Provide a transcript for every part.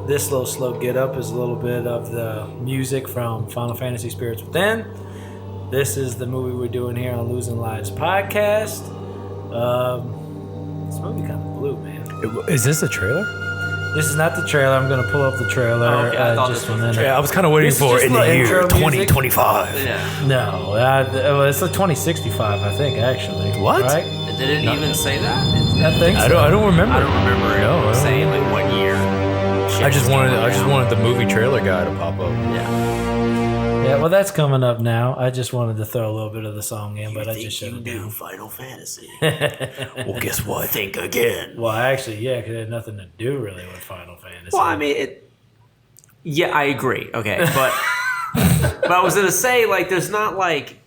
This little slow get up is a little bit of the music from Final Fantasy Spirits Within. This is the movie we're doing here on Losing Lives podcast. This movie kind of blew, man. Is this a trailer? This is not the trailer. I'm going to pull up the trailer. Okay, I thought just this was a minute. the Yeah, I was kind of waiting This is for just in the the year intro music. 2025. Yeah. No, well, it's like 2065, I think, actually. What? Right? Did it even say that? I think so. I don't remember. I don't remember it No, I don't saying like what year. I just wanted the movie trailer guy to pop up. Yeah. Yeah, well, that's coming up now. I just wanted to throw a little bit of the song in, but I just shut it down. Final Fantasy. Well, guess what? Think again. Well, actually, yeah, because it had nothing to do really with Final Fantasy. Well, I mean, yeah, I agree. Okay, but but I was gonna say like, there's not like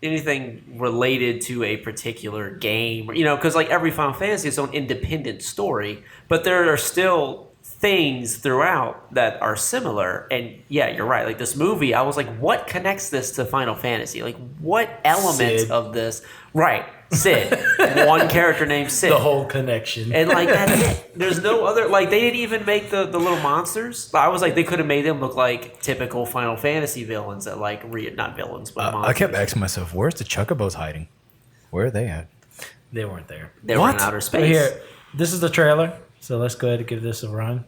anything related to a particular game, because like every Final Fantasy is its own independent story, but there are still things throughout that are similar. And yeah, you're right. Like this movie, I was like, what connects this to Final Fantasy? Like, what element Sid. of this? Right, Sid. One character named Sid. the whole connection. And like that's it. There's no other. Like they didn't even make the little monsters. I was like, they could have made them look like typical Final Fantasy villains that like not villains, but monsters. I kept asking myself, where's the Chocobos hiding? Where are they at? They weren't there. They were in outer But space. here, this is the trailer, so let's go ahead and give this a run.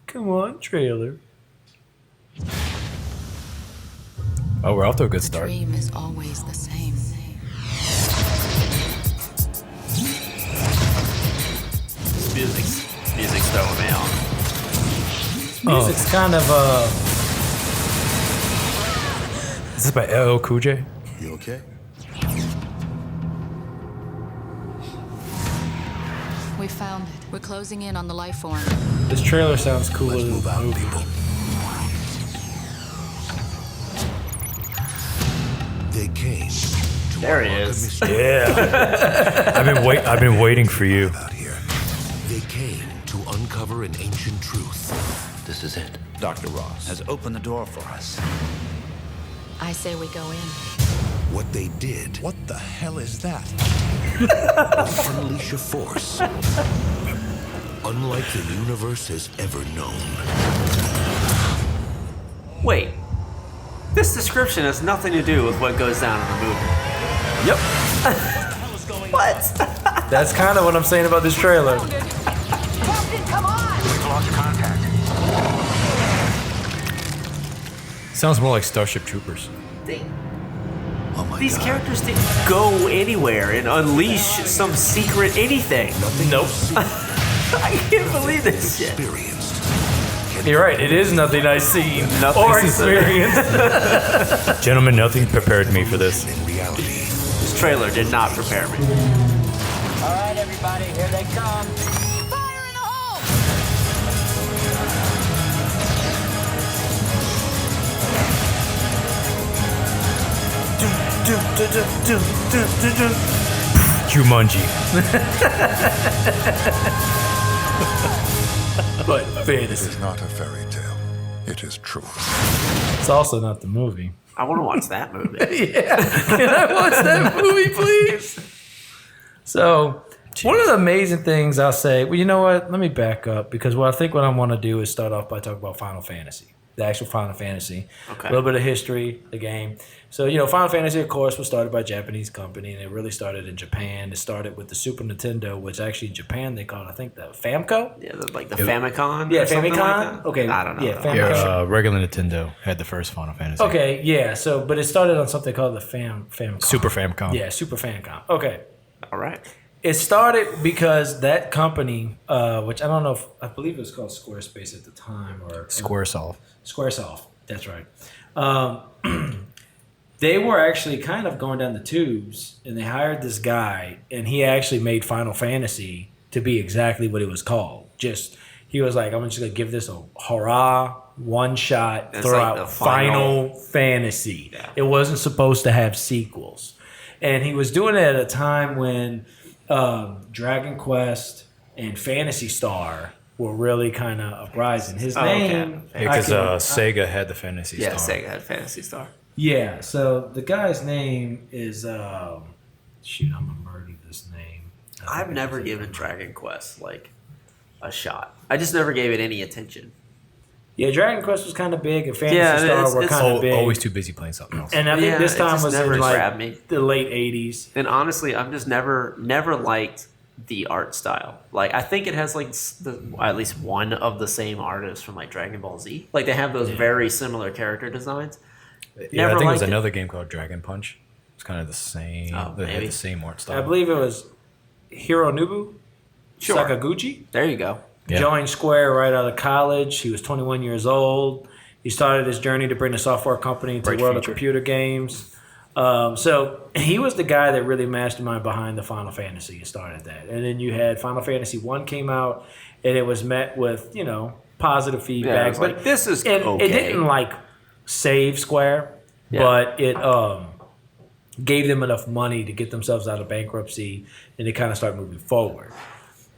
Come on, trailer. Oh, we're off to a good start. Dream is always the same. Music's throwing me off. Music's kind of Is this by LL Cool J? You okay? We found it. We're closing in on the life form. this trailer sounds cooler Let's than move the out, movie. people. They came to There he unlock a is. mystery Yeah. I've been waiting for you. out here. They came to uncover an ancient truth. This is it. Dr. Ross has opened the door for us. I say we go in. What they did What the hell is that? was unleash a force unlike the universe has ever known. Wait, this description has nothing to do with what goes down in the movie. Yep. What? That's kind of what I'm saying about this trailer. Sounds more like Starship Troopers. Oh my These God. characters didn't go anywhere and unleash some secret anything. Nope. I can't believe this shit. Experienced. You're right. It is nothing I've seen Nothing or I've seen. experienced. Gentlemen, nothing prepared me for this. In reality, This trailer did not prepare me. All right, everybody, here they come. Fire in the hole! Jumanji. But It fantasy. is not a fairy tale. It is true. It's also not the movie. I want to watch that movie. Can I watch that movie, please? So, one of the amazing things I'll say, well, you know what? Let me back up because what I want to do is start off by talking about Final Fantasy, the actual Final Fantasy. Okay. A little bit of history, the game. So, Final Fantasy, of course, was started by a Japanese company, and it really started in Japan. It started with the Super Nintendo, which actually in Japan they called, I think, the Famco. Yeah, like the Famicom. Yeah, or something Famicom? Like that? Okay, I don't know. yeah, though. Famicom. Regular Nintendo had the first Final Fantasy. Okay, yeah. So, but it started on something called the Famicom. Super Famicom. Yeah, Super Famicom. Okay. All right. It started because that company, which I believe it was called Squarespace at the time, or Squaresoft. Squaresoft. That's right. They were actually kind of going down the tubes, and they hired this guy, and he actually made Final Fantasy to be exactly what it was called. He was like, I'm just gonna give this a hurrah, one shot, That's throw like out the Final Fantasy. Yeah. It wasn't supposed to have sequels, and he was doing it at a time when Dragon Quest and Phantasy Star were really kind of uprising. His okay. name, Because I can- Sega had the Fantasy Yeah, Star. Sega had Fantasy Star. yeah. So the guy's name is shoot, I'm gonna murder this name. I've never given Dragon Quest like a shot. I just never gave it any attention. Yeah, Dragon Quest was kind of big, and Fantasy Yeah, Star were it's kind of big. Always too busy playing something else. And I think Yeah, this it time just was never in grabbed like me. the late '80s. And honestly, I'm just never liked the art style. Like, I think it has like at least one of the same artists from like Dragon Ball Z. Like, they have those very similar character designs. Yeah, I think it was liked another game called Dragon Punch. It's kind of the same. Oh, they had maybe. the same art style. I believe it was Hironobu Sure. Sakaguchi. There you go. Yeah. Joined Square right out of college. He was 21 years old. He started his journey to bring the software company to the Bright world of future. computer games. So he was the guy that really masterminded behind the Final Fantasy and started that. And then you had Final Fantasy 1 came out, and it was met with, positive feedback. it was like, this is and okay. It didn't like save Square, Yeah. but it gave them enough money to get themselves out of bankruptcy and to kind of start moving forward.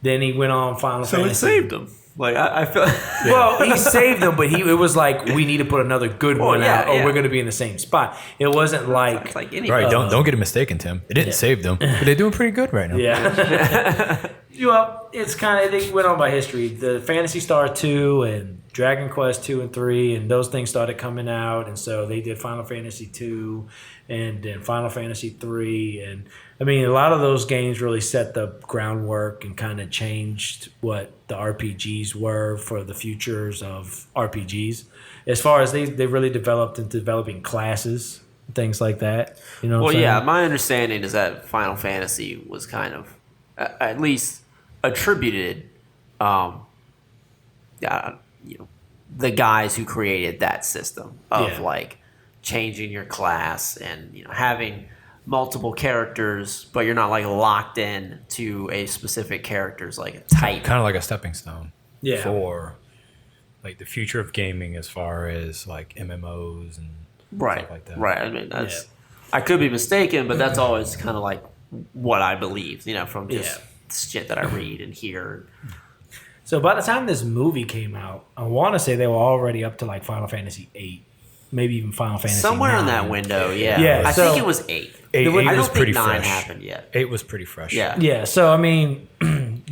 Then he went on Final So Fantasy. it saved them. Like, I feel. Well, he saved them, but it was like we need to put another good one yeah, out, or yeah. we're going to be in the same spot. It wasn't like, It's like any. Right, don't get it mistaken, Tim. It didn't save them, but they're doing pretty good right now. yeah. Well, it's kind of they went on by history. The Fantasy Star 2 and Dragon Quest 2 and 3, and those things started coming out, and so they did Final Fantasy 2 and then Final Fantasy 3, and I mean a lot of those games really set the groundwork and kind of changed what the RPGs were for the futures of RPGs. As far as they really developed into developing classes, things like that. You know what Well, I'm yeah, saying? my understanding is that Final Fantasy was kind of, at least attributed, the guys who created that system of Yeah. like changing your class and having multiple characters, but you're not like locked in to a specific character's like type. Kind of like a stepping stone Yeah. for like the future of gaming as far as like MMOs and Right, stuff like that. right. I mean, that's I could be mistaken, but that's always kind of like what I believe, from just shit that I read and hear. So by the time this movie came out, I want to say they were already up to like Final Fantasy 8, maybe even Final Fantasy Somewhere in 9. that window, yeah. Yeah, I so- think it was 8. Eight I was don't pretty think 9 fresh. happened yet. 8 was pretty fresh. Yeah. Yeah, so I mean,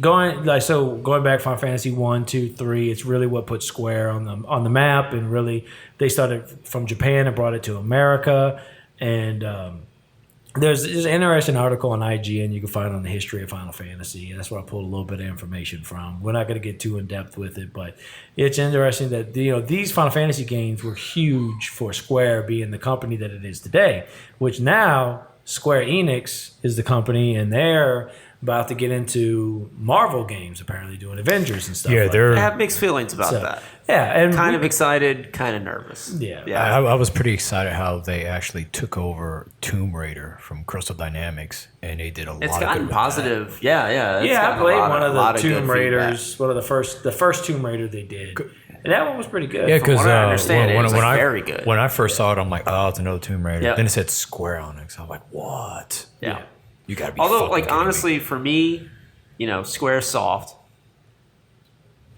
going back Final Fantasy 1, 2, 3, it's really what put Square on the map, and really they started from Japan and brought it to America. And there's an interesting article on IGN you can find on the history of Final Fantasy, and that's where I pulled a little bit of information from. We're not going to get too in depth with it, but it's interesting that these Final Fantasy games were huge for Square being the company that it is today, which now Square Enix is the company, and they're about to get into Marvel games, apparently doing Avengers and stuff. Yeah, like they're. I have mixed feelings about So, that. yeah, and Kind of excited, kind of nervous. Yeah. Yeah. I was pretty excited how they actually took over Tomb Raider from Crystal Dynamics, and they did a lot. It's of gotten good with positive. Yeah, yeah. it's I gotten a played lot one of lot the good Tomb feedback. Raiders, one of the first Tomb Raider they did, and that one was pretty good. that. Yeah, because what I understand, it was, like, I very good. when I first saw it, I'm like, oh, it's another Tomb Raider. Yep. Then it said Square on it, so I'm like, what? Yeah. You gotta be. Although, fucking like, kidding me. honestly, for me, Squaresoft,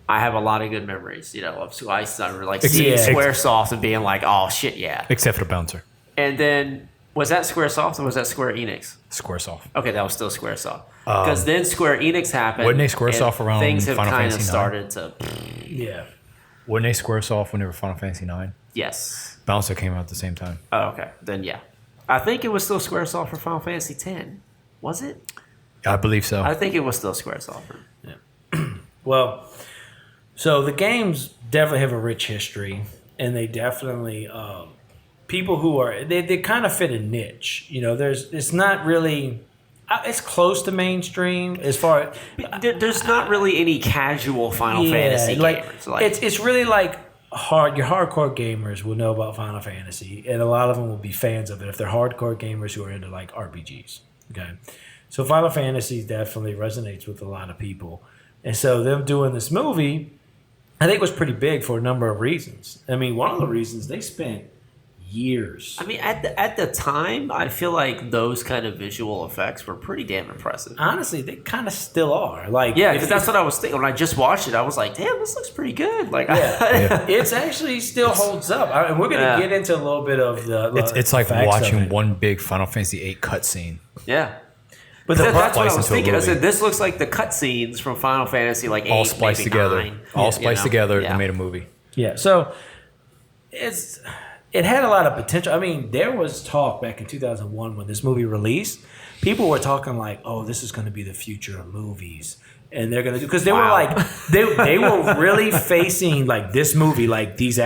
I have a lot of good memories, of so I started like seeing Yeah. Squaresoft and being like, oh shit, yeah. except for the bouncer, And then was that Squaresoft or was that Square Enix? Squaresoft. Okay, that was still Squaresoft. Because then Square Enix happened. Wasn't they Squaresoft and around things have Final kind of Fantasy started to. Yeah. Wasn't they Squaresoft when they were Final Fantasy 9? Yes. Bouncer came out at the same time. Oh, okay. Then yeah, I think it was still Squaresoft for Final Fantasy X. Was it? I believe so. I think it was still Squaresoft. Well, so the games definitely have a rich history, and they definitely people who are they kind of fit a niche. It's not really it's close to mainstream as far There's not really any casual Final Fantasy gamers. Like, it's really like your hardcore gamers will know about Final Fantasy, and a lot of them will be fans of it if they're hardcore gamers who are into like RPGs. Okay, so Final Fantasy definitely resonates with a lot of people, and so them doing this movie, I think, was pretty big for a number of reasons. I mean, one of the reasons they spent years. I mean, at the time, I feel like those kind of visual effects were pretty damn impressive. Honestly, they kind of still are. Like, Yeah, because that's what I was thinking when I just watched it. I was like, "Damn, this looks pretty good." Like, it's actually still holds up. And we're gonna get into a little bit of the. It's like facts of watching it. one big Final Fantasy VIII cutscene. yeah. But That's what I Spliced was into a thinking. I movie. said, "This looks like the cutscenes from Final Fantasy, like All 8, spliced maybe together. 9. All You spliced know? together. Yeah. They made a movie. Yeah, so it had a lot of potential. I mean, there was talk back in 2001 when this movie released. People were talking like, "Oh, this is going to be the future of movies," and they're going to do because they were like they were really facing like this movie, like these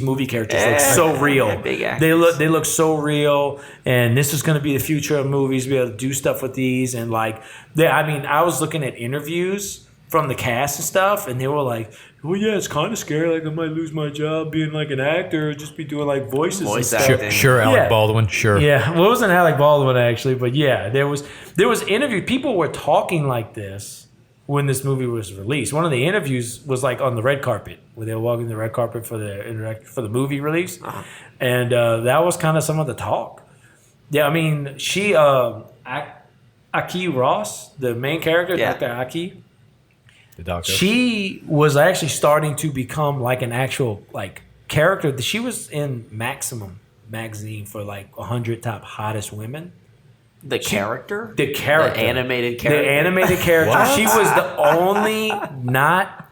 movie characters look so real. big actors. They look so real, and this is going to be the future of movies. Be able to do stuff with these, and like I was looking at interviews from the cast and stuff, and they were like, "Well, yeah, it's kind of scary. Like, I might lose my job being like an actor, or just be doing like voices and Voice stuff." acting. Sure, Alec Yeah. Baldwin. Sure. Yeah, well, it wasn't Alec Baldwin actually, but yeah, there was interview. People were talking like this when this movie was released. One of the interviews was like on the red carpet, where they were walking the red carpet for the movie release, and that was kind of some of the talk. Yeah, I mean, she Aki Ross, the main character, Yeah. Dr. Aki. The doctor. She was actually starting to become like an actual like character. She was in Maximum magazine for like 100 top hottest women. The character, The character, the animated character, the animated character. What? She was the only the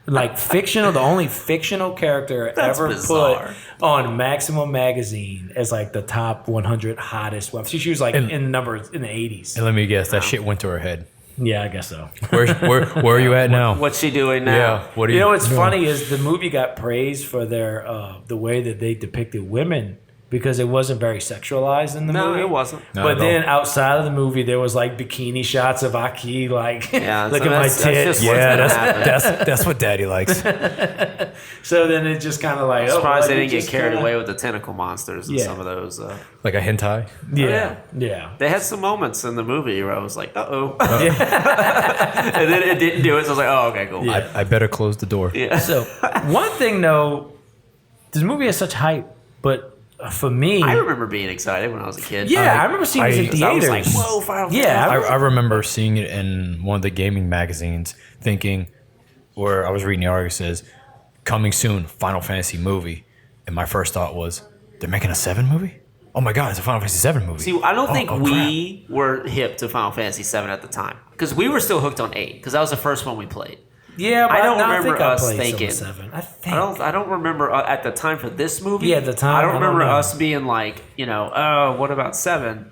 only fictional character That's ever bizarre. put on Maximum magazine as like the top 100 hottest women. She was like in numbers in the 80s. And let me guess, that shit went to her head. Yeah, I guess so. Where are you at now? What's she doing now? Yeah. What do You you know what's doing? funny is the movie got praised for their the way that they depicted women because it wasn't very sexualized in the No, movie. it wasn't. Not But at then all. outside of the movie, there was like bikini shots of Aki, like Yeah, look so at my that's tits. just what's Yeah, gonna happen. that's what Daddy likes. So then it just kind of like, Surprised well, they you didn't get just carried kinda- away with the tentacle monsters and Yeah. some of those. Like a hentai. Yeah, yeah. They had some moments in the movie where I was like, "Uh-oh," and then it didn't do it. So I was like, "Oh, okay, cool." Yeah. I better close the door. Yeah. So one thing though, this movie has such hype, but for me, I remember being excited when I was a kid. I remember seeing this in I I was theaters. like, "Whoa, Final Yeah, Fantasy." I remember seeing it in one of the gaming magazines, thinking, where I was reading the article says, "Coming soon, Final Fantasy movie," and my first thought was, "They're making a 7 movie? Oh my god, it's a Final Fantasy 7 movie." See, I don't think crap. we were hip to Final Fantasy 7 at the time because we were still hooked on 8 because that was the first one we played. Yeah, but I don't no, remember think I us played thinking- 7. I think. I don't remember at the time for this movie. Yeah, at the time, I I don't don't remember know. us being like, oh, what about 7?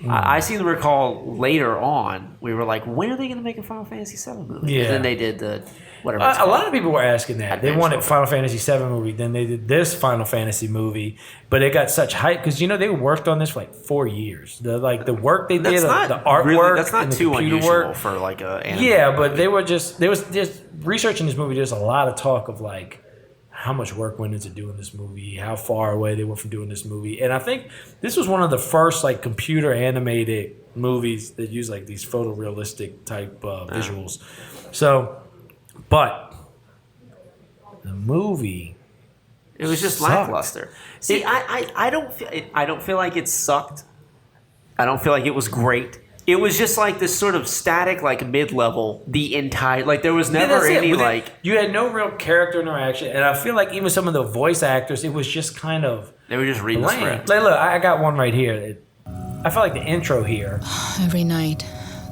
I seem to recall later on we were like, when are they going to make a Final Fantasy 7 movie? Yeah. And then they did the whatever. it's A lot called. of people were asking that. They Adventure. wanted Final Fantasy VII movie, then they did this Final Fantasy movie, but it got such hype because they worked on this for like 4 years. The work they That's did, not the artwork, really, that's not and the too computer unusual work. for like a anime. Yeah, but there was just researching this movie. There's a lot of talk of like how much work went into doing this movie, how far away they were from doing this movie, and I think this was one of the first like computer animated movies that use like these photorealistic type visuals. So, but the movie, It was just Sucked. lackluster. See, I don't feel like it sucked. I don't feel like it was great. It was just like this sort of static, like mid-level, the entire like there was Yeah, never that's it. any But then like you had no real character interaction, and I feel like even some of the voice actors, it was just kind of they were just reading the bland. script. Like, look, I got one right here. I felt like the intro here. Every night,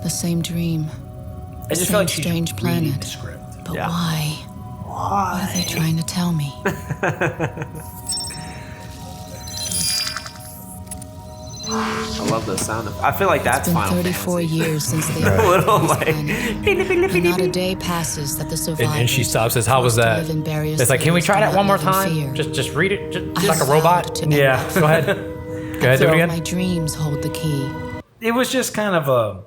the same dream. I just felt like she's Strange reading planet. the script. But Yeah. why? What are they trying to tell me? I love the sound of. I feel like that's It's been Final 34 Fantasy. years since they A little this like. planet. And not a day passes that the survivors And she stops, says, "How was forced to that?" live in various It's like, "Can we cities try do that not one more live in time? fear. Just read it, just I like a vowed robot." to end Yeah. it. Go ahead. Go ahead, do it My again. dreams hold the key. It was just kind of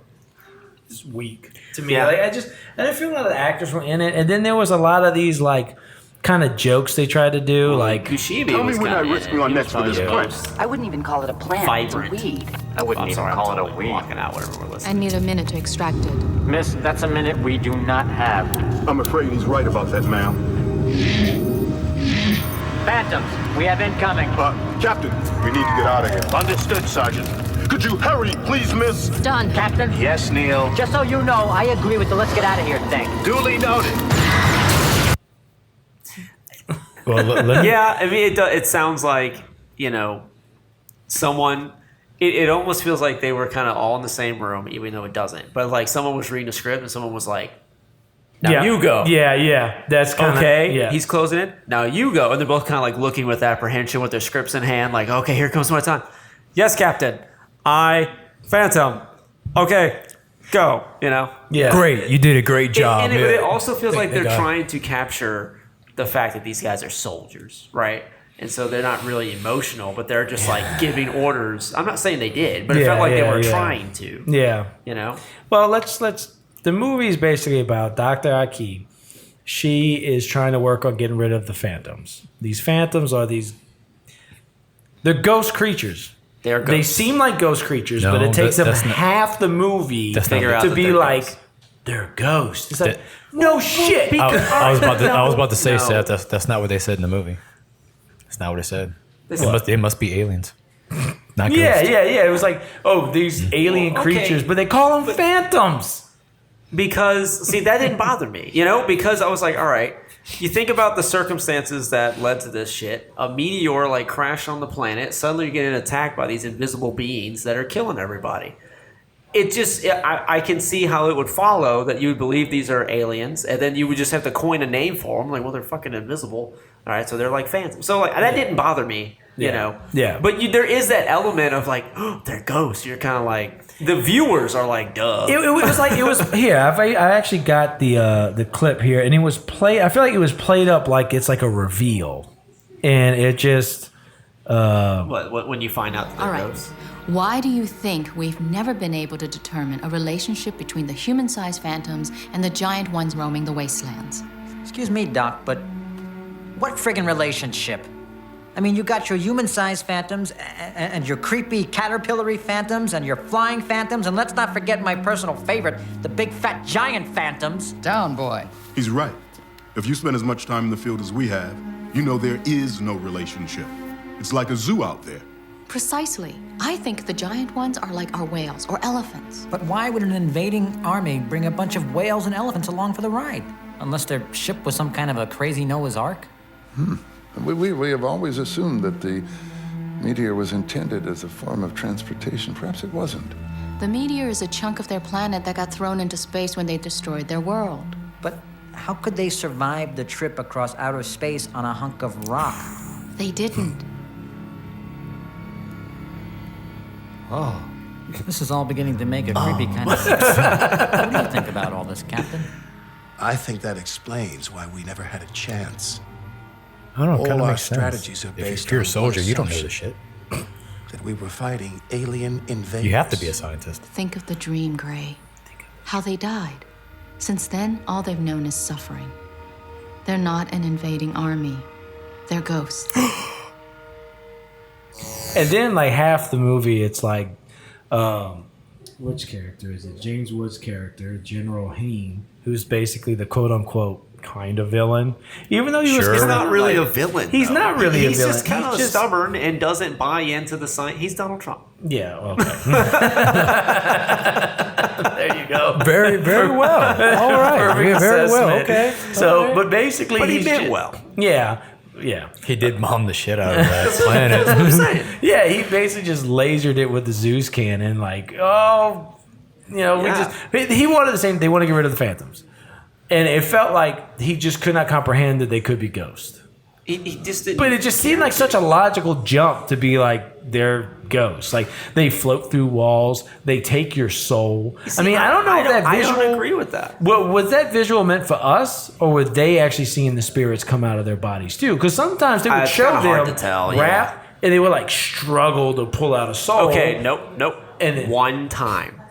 just weak to me. Yeah. Like I didn't feel a lot of the actors were in it, and then there was a lot of these like kind of jokes they tried to do, like Kushibi Tell me was when I kinda risk in it. me on He next was with this probably plant. most I wouldn't even call it a plant. vibrant. It's a weed. I wouldn't I'm even sorry, call I'm it a totally weed. blocking out whatever we're I listening. need a minute to extract it. Miss, that's a minute we do not have. I'm afraid he's right about that, ma'am. Phantoms, we have incoming. Captain, we need to get out of here. Understood, Sergeant. Could you hurry, please, miss? Done. Captain? Yes, Neil. Just so you know, I agree with the let's get out of here thing. Duly noted. Well, let me, Yeah, I mean, it sounds like, someone. It almost feels like they were kind of all in the same room, even though it doesn't. But like someone was reading a script and someone was like, "Now you go." Yeah. That's kind of Okay, Yeah. he's closing it. Now you go, and they're both kind of like looking with apprehension with their scripts in hand, like, "Okay, here comes my time." Yes, Captain. Phantom. Okay, go. Yeah. great. You did a great job. And it also feels like Thank they're God. trying to capture the fact that these guys are soldiers, right? And so they're not really emotional, but they're just like giving orders. I'm not saying they did, but it felt like they were trying to. Yeah. Well, let's. The movie is basically about Dr. Aki. She is trying to work on getting rid of the phantoms. These phantoms are they're ghost creatures. They're They ghosts. seem like ghost creatures, No, but it takes them that's not- half the movie That's not- Figure out to that be they're like ghosts. they're ghosts. It's like That- no shit. I was about to say, No. Seth. That's not what they said in the movie. That's not what it said. They must be aliens. Not ghosts. Yeah. It was like, these alien Well, okay. creatures, but they call them phantoms. Because, see, that didn't bother me, because I was like, all right, you think about the circumstances that led to this shit. A meteor, like, crashed on the planet. Suddenly you're getting attacked by these invisible beings that are killing everybody. I can see how it would follow that you would believe these are aliens, and then you would just have to coin a name for them. Like, well, they're fucking invisible. All right, so they're like phantoms. So, like, that didn't bother me, you know. Yeah. But there is that element of, like, oh, they're ghosts. You're kind of like, the viewers are like, duh. It was like here. I actually got the clip here, and it was played. I feel like it was played up like it's like a reveal, and it just. What when you find out that they're All right. ghosts? Why do you think we've never been able to determine a relationship between the human-sized phantoms and the giant ones roaming the wastelands? Excuse me, Doc, but what friggin' relationship? I mean, you got your human-sized phantoms and your creepy caterpillary phantoms and your flying phantoms, and let's not forget my personal favorite, the big fat giant phantoms. Down, boy. He's right. If you spend as much time in the field as we have, you know there is no relationship. It's like a zoo out there. Precisely. I think the giant ones are like our whales or elephants. But why would an invading army bring a bunch of whales and elephants along for the ride? Unless their ship was some kind of a crazy Noah's Ark? We have always assumed that the meteor was intended as a form of transportation. Perhaps it wasn't. The meteor is a chunk of their planet that got thrown into space when they destroyed their world. But how could they survive the trip across outer space on a hunk of rock? They didn't. Oh, this is all beginning to make a creepy kind of sense. What do you think about all this, Captain? I think that explains why we never had a chance. I don't know. All Kind of our makes sense. strategies are based If you're a on soldier, one you don't know assumption. this shit. That we were fighting alien invaders. You have to be a scientist. Think of the dream, Gray. How they died. Since then, all they've known is suffering. They're not an invading army. They're ghosts. And then like half the movie, it's like, which character is it? James Woods' character, General Heen, who's basically the quote unquote kind of villain. Even though he was, He's kinda not really like- a villain. He's though. not really a He's villain. just kind of He's just- stubborn and doesn't buy into the science. He's Donald Trump. Yeah. Okay. There you go. Very well. All right. Perfect Yeah, very well. assessment. Okay. So, but basically, But he he's meant just- well. Yeah. Yeah. He did bomb the shit out of that planet. I'm saying. Yeah, he basically just lasered it with the Zeus cannon. Like, we Yeah. just. He wanted the same. They want to get rid of the phantoms, and it felt like he just could not comprehend that they could be ghosts. He just didn't. But it just seemed like such a logical jump to be like they're ghosts. Like they float through walls, they take your soul. I mean, I don't know if that visual. I don't agree with that. Well, was that visual meant for us, or were they actually seeing the spirits come out of their bodies too? Because sometimes they would It's show kinda them hard to tell, yeah. rap, and they would like struggle to pull out a soul. Okay, nope. And And one time.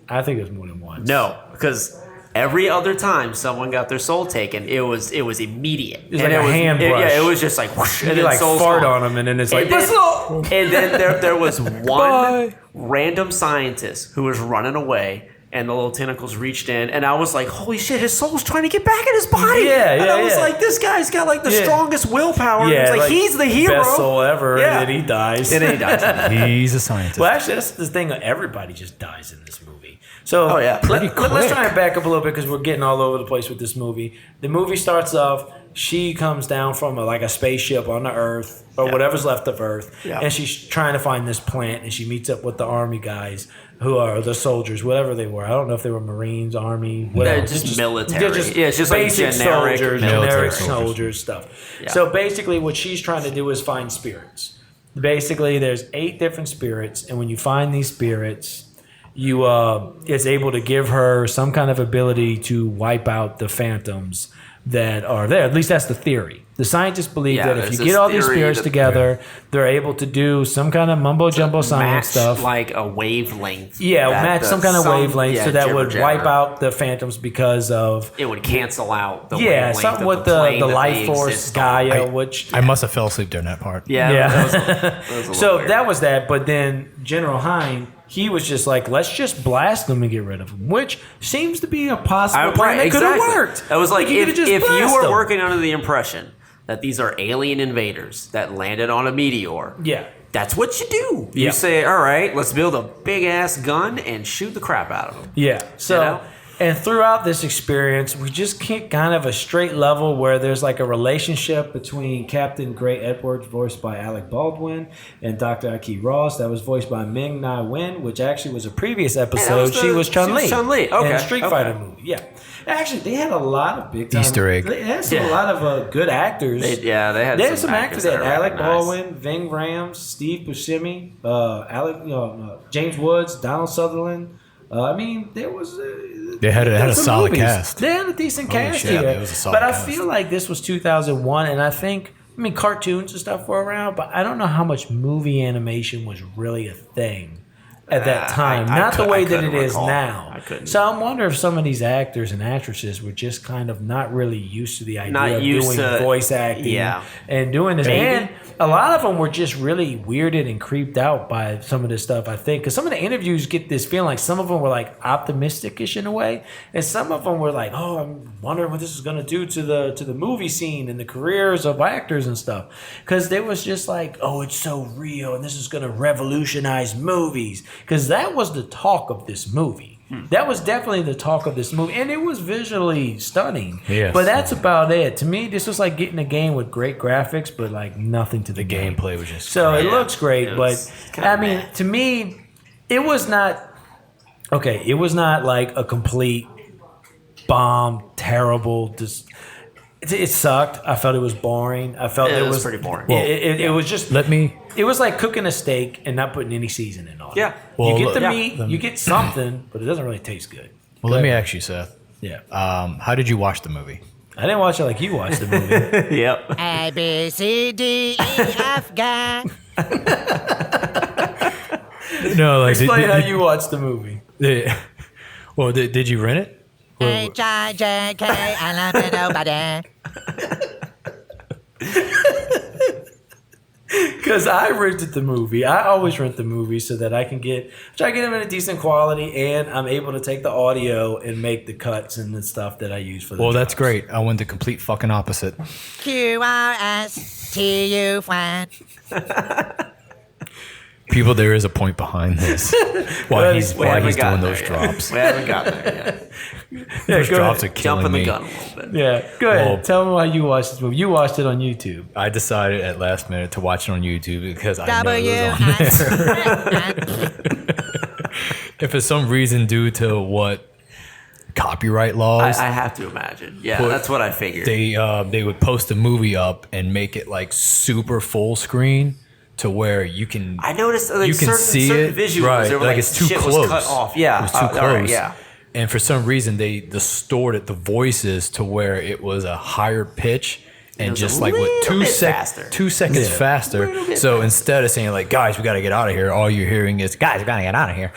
I think it was more than once. No, because every other time someone got their soul taken, it was immediate. It was like a hand brush. Yeah, it was just like whoosh, and You then like soul's fart gone. on them, and then it's like, And then, "My soul!" and then there was one Bye. random scientist who was running away, and the little tentacles reached in, and I was like, holy shit, his soul's trying to get back in his body. Yeah, and I was yeah. like, this guy's got like the strongest willpower. Yeah, It's like, he's the hero. Best soul ever, Yeah. and then he dies. And then he dies. He's a scientist. Well, actually, that's the thing. Everybody just dies in this movie. So Oh, yeah. let's try and back up a little bit because we're getting all over the place with this movie. The movie starts off. She comes down from a spaceship on the Earth or whatever's left of Earth, and she's trying to find this plant. And she meets up with the army guys who are the soldiers, whatever they were. I don't know if they were Marines, Army, whatever. They're just military. They're just Yeah, it's just like basic generic soldiers, military generic soldiers. soldiers stuff. Yeah. So basically, what she's trying to do is find spirits. Basically, there's 8 different spirits, and when you find these spirits, you it's able to give her some kind of ability to wipe out the phantoms that are there. At least that's the theory. The scientists believe that if there's you this get all these theory spirits that- together, they're able to do some kind of mumbo jumbo science Match stuff. like a wavelength. Yeah, that match the some kind of wavelength so that jibber would jabber. wipe out the phantoms because of It would cancel out the yeah, wavelength something of with the, the plane that life they force exist on. Gaia, which I must have fell asleep during that part. Yeah, Yeah. that was that was a little so weird. that was that. But then General Hein, he was just like, let's just blast them and get rid of them, which seems to be a possible plan that could have exactly. worked. I was like, you if could've just you blast were them. working under the impression that these are alien invaders that landed on a meteor, Yeah. that's what you do. You Yeah. say, all right, let's build a big ass gun and shoot the crap out of them. Yeah. So, You know? and throughout this experience, we just get kind of a straight level where there's like a relationship between Captain Gray Edwards, voiced by Alec Baldwin, and Dr. Aki Ross, that was voiced by Ming Na Wen, which actually was a previous episode. She was Chun-Li. Chun-Li. In Okay. Street Okay. Fighter movie. Yeah. Actually, they had a lot of big time Easter egg. They had some, a Yeah. lot of good actors. They had some actors. They that had are Alec recognized. Baldwin, Ving Rhames, Steve Buscemi, James Woods, Donald Sutherland. I mean, there was. They had there a was some solid movies. cast. They had a decent Holy cast shit, here. it was a solid But I cast. feel like this was 2001, and I mean, cartoons and stuff were around, but I don't know how much movie animation was really a thing at that time. I Not the way that couldn't it is recall. now. I couldn't. So I'm wondering if some of these actors and actresses were just kind of not really used to the idea Not of used doing to- voice acting yeah. and doing this. Maybe. And a lot of them were just really weirded and creeped out by some of this stuff, I think. Because some of the interviews get this feeling like some of them were like optimistic-ish in a way. And some of them were like, oh, I'm wondering what this is going to do to the movie scene and the careers of actors and stuff. Because they was just like, oh, it's so real and this is going to revolutionize movies. Because that was the talk of this movie. That was definitely the talk of this movie. And it was visually stunning. Yes. But that's about it. To me, this was like getting a game with great graphics, but like nothing to the game. Gameplay was just So it Yeah. looks great, It was but kinda I mean, meh. to me, it was not okay. It was not like a complete bomb, terrible. Just it sucked. I felt it was boring. I felt Yeah, it it was was pretty boring. It was just. Let me. It was like cooking a steak and not putting any seasoning on it. Yeah. Well, you get the yeah. meat, you get something, but it doesn't really taste good. Well, let me ask you, Seth. Yeah, How did you watch the movie? I didn't watch it like you watched the movie. Yep. A, B, C, D, E, F, G. No, like Explain how you watched the movie. well, did you rent it? H, I, J, K, I love it, nobody. Because I rented the movie. I always rent the movie so that I can try to get them in a decent quality, and I'm able to take the audio and make the cuts and the stuff that I use for the Well, that's drops. great. I went the complete fucking opposite. Q, R, S, T, U, Y. People, there is a point behind this. Why he's doing those drops. We haven't gotten there yet. Those go drops ahead. are killing Jumping me. the gun a little bit. Yeah, go ahead. Well- Tell me why you watched this movie. You watched it on YouTube. I decided at last minute to watch it on YouTube because I know W, it was on S. if for some reason due to what copyright laws I have to imagine. Yeah, But that's what I figured. they would post a movie up and make it like super full screen to where you can I noticed like you can see certain it visuals. right They were like it's too shit close was cut off. Yeah, it was too close all right, yeah. and for some reason they distorted the voices to where it was a higher pitch and was just a like with little bit faster. 2 seconds faster. Little bit So instead of saying like, guys, we got to get out of here, all you're hearing is, guys, we got to get out of here.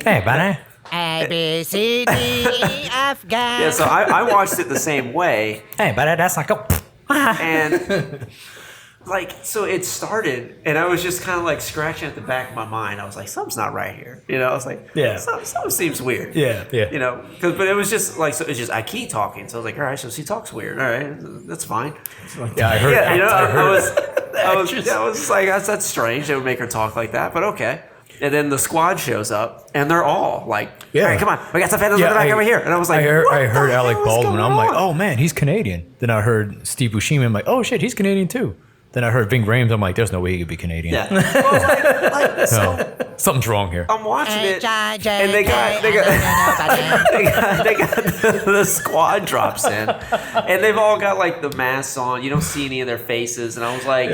Hey, buddy. A, B, C, D, E, F, G. Yeah, so I watched it the same way, Hey, buddy, that's not cool. and like, so it started, and I was just kind of like scratching at the back of my mind. I was like, something's not right here. You know, I was like, Yeah. something seems weird. Yeah. Yeah. You know, but it was just like, so it's just, I keep talking. So I was like, all right, so she talks weird. All right, that's fine. Yeah, I heard. Yeah, you know, I I was like, that's strange. They would make her talk like that, but okay. And then the squad shows up, and they're all like, Yeah. all right, come on, we got some phantoms in the back over here. And I was like, I heard what the Alec hell is Baldwin. going I'm like, on? oh man, he's Canadian. Then I heard Steve Buscemi. I'm like, oh shit, he's Canadian too. Then I heard Ving Rhames. I'm like, there's no way he could be Canadian. Yeah. Well, I was like, so No, something's wrong here. I'm watching it, and they got the squad drops in, and they've all got like the masks on. You don't see any of their faces, and I was like,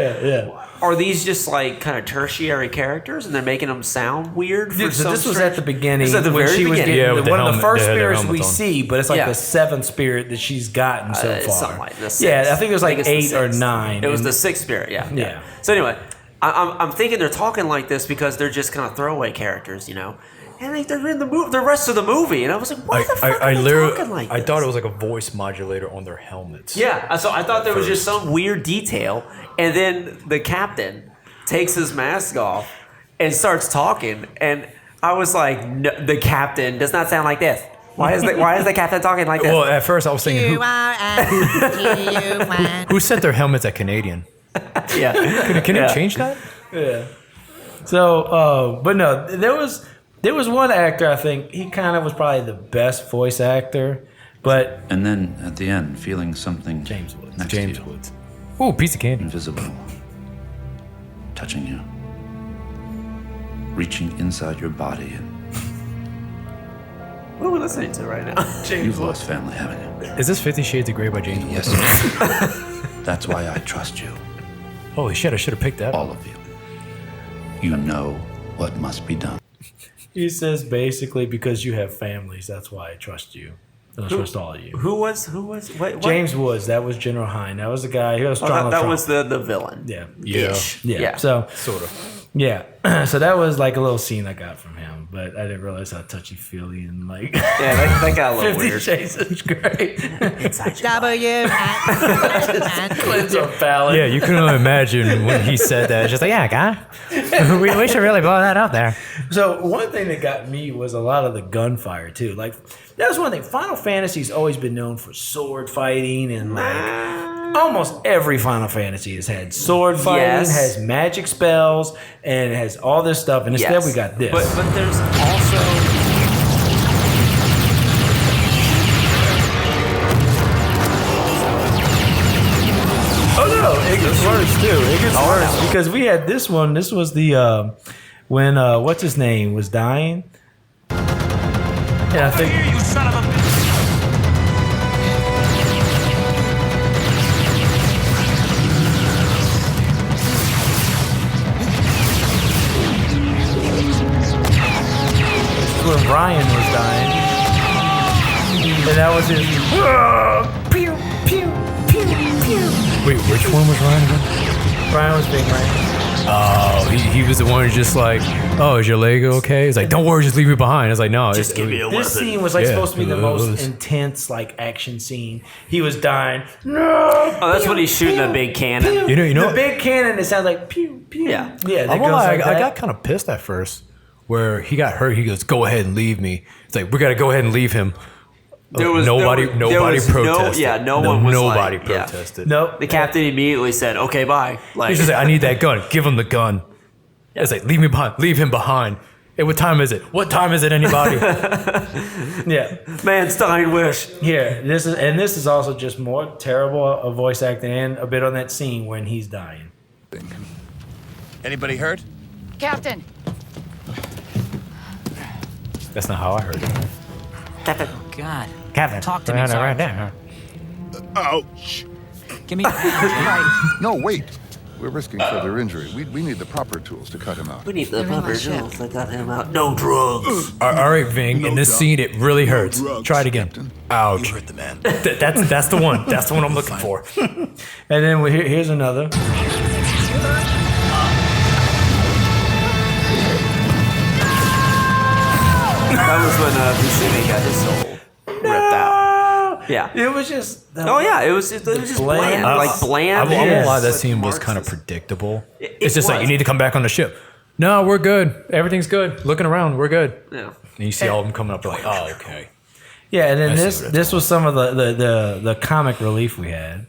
are these just like kind of tertiary characters, and they're making them sound weird? For Dude, so some this was strange- at the beginning This was at the when very she was beginning. getting Yeah, with the one of the helmet- first they had their spirits we helmets on. see, but it's like Yeah. the seventh spirit that she's gotten so far. Something like the sixth. Yeah, I think it was like it's the 8 or sixth. 9. It was and- the sixth spirit. Yeah. Yeah. So anyway, I'm thinking they're talking like this because they're just kind of throwaway characters, you know. And they're in the rest of the movie, and I was like, "Why the fuck are they talking like I this?" thought it was like a voice modulator on their helmets. Yeah, so I thought there was just some weird detail, and then the captain takes his mask off and starts talking, and I was like, no, "The captain does not sound like this. Why is the captain talking like this?" Well, at first I was thinking, who sent their helmets at Canadian? Yeah, Can you change that? Yeah. So, but no, there was one actor, I think, he kind of was probably the best voice actor, but And then at the end, feeling something James Woods. next James to you, Woods. Ooh, piece of candy. invisible, touching you, reaching inside your body, and what are we listening to right now? you've lost family, haven't you? Is this 50 Shades of Grey by James Woods? Yes. That's why I trust you, Holy shit, I should have picked that. all of you. You know what must be done. he says basically because you have families, that's why I trust you. I trust all of you. Who was what? James Woods, that was General Hine. That was the guy who was Oh, Donald that Trump. was the villain. Yeah. Yeah. Yeah. So Sort of. yeah. So that was like a little scene I got from him, but I didn't realize how touchy feely and like Yeah, that got a little 50 weird. Shades is great. Cleanse W. our palate. Yeah, you couldn't imagine when he said that. It's just like, yeah, guy. we should really blow that up there. So one thing that got me was a lot of the gunfire too. Like that was one thing. Final Fantasy's always been known for sword fighting and like almost every Final Fantasy has had sword fighting, Yes. has magic spells, and it has all this stuff. And instead Yes. we got this. But there's also Oh no, it gets worse too. It gets worse because we had this one. This was the when what's his name was dying. Yeah, I think. You son of a bitch! When Ryan was dying, and that was his. Pew pew pew pew. Wait, which one was Ryan again? Ryan was being Ryan. Oh, he was the one who's just like, oh, is your leg okay? He's like, don't worry, just leave me behind. It's like, no. Just give me a This weapon. scene was like Yeah, supposed to be the it most was. intense like action scene. He was dying. No. Oh, that's when he's shooting a big cannon. You know- the big cannon. It sounds like pew pew. Yeah. Yeah. I'm that gonna goes lie, like I that. got kind of pissed at first where he got hurt. He goes, go ahead and leave me. It's like, we got to go ahead and leave him. Nobody protested. No one was Nobody like, yeah. protested. Nope. The captain immediately said, "Okay, bye." Like, He's just like, I need that gun. Give him the gun. It's like, leave me behind. Leave him behind. Hey, what time is it? What time is it, anybody? Yeah. man's dying wish. Here, this is also just more terrible of voice acting and a bit on that scene when he's dying. Anybody hurt? Captain, That's not how I heard it. Captain. God. Captain. Talk to me, Sarge. there. Ouch. Give me a hand, No, wait. We're risking further injury. We need the proper tools to cut him out. We need the They're in my proper ship. tools that got him out. No drugs. All right, Ving. in this doubt. scene, it really hurts. drugs, Try it again. Captain. Ouch. You hurt the man. That's the one. That's the one I'm looking for. And then here's another. That was when Buscemi got his soul ripped out. Yeah. It was just. Oh yeah, it was just bland. Like bland. I won't lie, that Yes. scene was Marxist. kind of predictable. It It's just like, was. you need to come back on the ship. No, we're good. Everything's good. Looking around, we're good. Yeah. And you see all of them coming up, you're like, oh, okay. Yeah, and then I see this where this was some of the comic relief we had.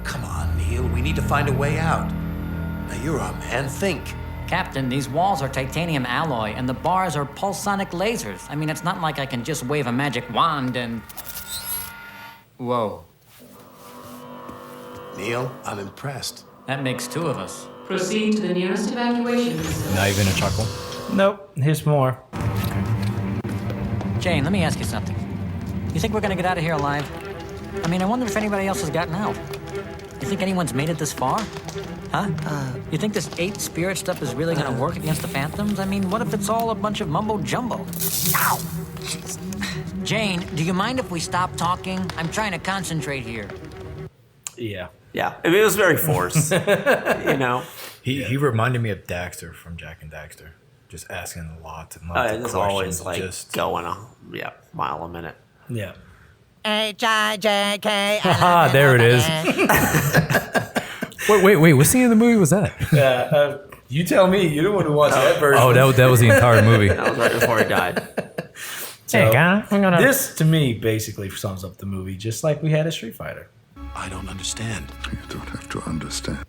Come on, Neil. We need to find a way out. Now, you're our man. Think. Captain, these walls are titanium alloy, and the bars are pulsonic lasers. I mean, it's not like I can just wave a magic wand and... Whoa. Neil, I'm impressed. That makes two of us. Proceed to the nearest evacuation facility. Not even a chuckle. Nope, here's more. Jane, let me ask you something. You think we're gonna get out of here alive? I mean, I wonder if anybody else has gotten out. You think anyone's made it this far? Huh? You think this 8 spirit stuff is really gonna work against the Phantoms? I mean, what if it's all a bunch of mumbo-jumbo? Ow! Jeez. Jane, do you mind if we stop talking? I'm trying to concentrate here. Yeah. Yeah. I mean, it was very forced. You know. He reminded me of Daxter from Jack and Daxter. Just asking lots and lots of There's questions. always like just going a mile a minute. Yeah. H-I-J-K. Haha, there it is. Wait, what scene in the movie was that? You tell me. You're the one who watched that version. Oh, that was the entire movie. That was right before he died. So, I'm gonna... this to me basically sums up the movie, just like we had a Street Fighter. I don't understand. You don't have to understand.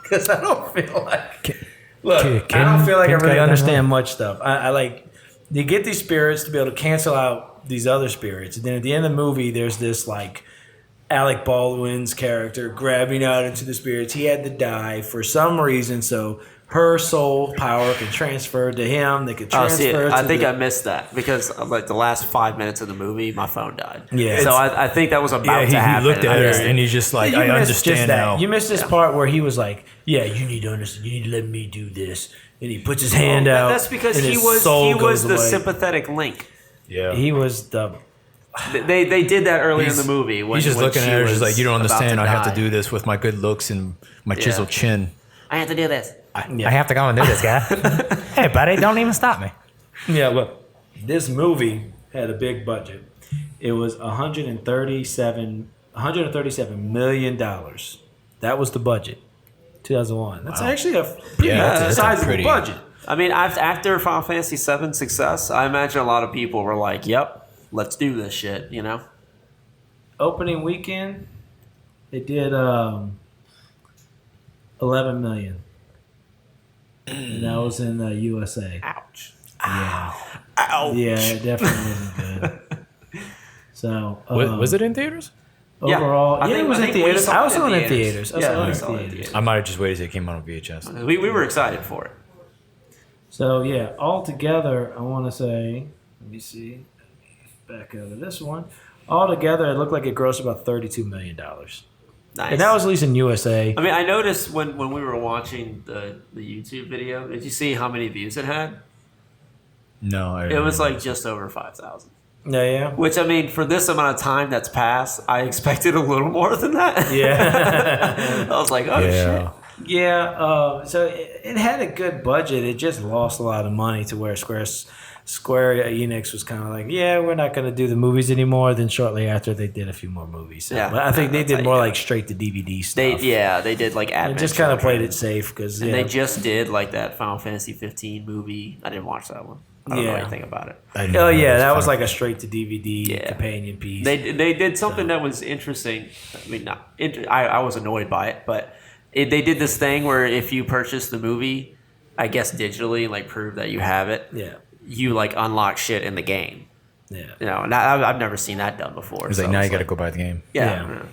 Because I don't feel like. Look, Can- I don't feel like I can really guy understand much stuff. I like you get these spirits to be able to cancel out these other spirits, and then at the end of the movie, there's this like Alec Baldwin's character grabbing out into the spirits. He had to die for some reason, so her soul power can transfer to him. They could Oh, transfer. see, to I think the, I missed that because of, like the last 5 minutes of the movie, my phone died. Yeah. So I think that was about Yeah, to he happen. looked at I her missed it. and he's just like, You I missed just understand that. now. You missed this part where he was like, "Yeah, you need to understand. You need to let me do this." And he puts his hand out. That's because and he his was soul the goes away. sympathetic link. Yeah. He was the. They did that earlier in the movie. When, He's just when looking she at her, just was like, you don't about understand. I have to die. do this with my good looks and my chiseled chin. I have to do this. I have to go and do this, guy. Hey, buddy, don't even stop me. Yeah, look, this movie had a big budget. It was $137 million. That was the budget. 2001. That's actually a pretty that's a sizable pretty- budget. I mean, after Final Fantasy VII success, I imagine a lot of people were like, "Yep, let's do this shit." You know. Opening weekend, it did 11 million. And that was in the USA. Ouch. Yeah. Ouch. Yeah, it definitely wasn't good. So Was it in theaters? Yeah. overall, I yeah, think- it was I in think we theaters. saw I it was in on in theaters. theaters. I Yeah, saw we it saw it in in theaters. I might have just waited till it came out on VHS. We were excited for it. So yeah, altogether, I want to say, let me see, back out of this one. Altogether, it looked like it grossed about $32 million, Nice. and that was at least in USA. I mean, I noticed when we were watching the YouTube video. Did you see how many views it had? No, It was like just over 5,000. Yeah. Which, I mean, for this amount of time that's passed, I expected a little more than that. Yeah. I was like, oh shit. Yeah, so it had a good budget. It just lost a lot of money to where Square Enix was kind of like, yeah, we're not going to do the movies anymore. Then shortly after, they did a few more movies. So, Yeah, but I think they that's did how more you like do it. straight to DVD stuff. They did like And Advent just kind of Children. played it safe because And they just did like that Final Fantasy 15 movie. I didn't watch that one. I don't know Yeah. anything about it. Oh yeah, that was like a straight to DVD companion piece. They did something that was interesting. I mean, I was annoyed by it, but they did this thing where if you purchase the movie, I guess digitally, like prove that you have it, you like unlock shit in the game. Yeah. You know, and I've never seen that done before. It's so like, now it's you got to go buy the game. Yeah.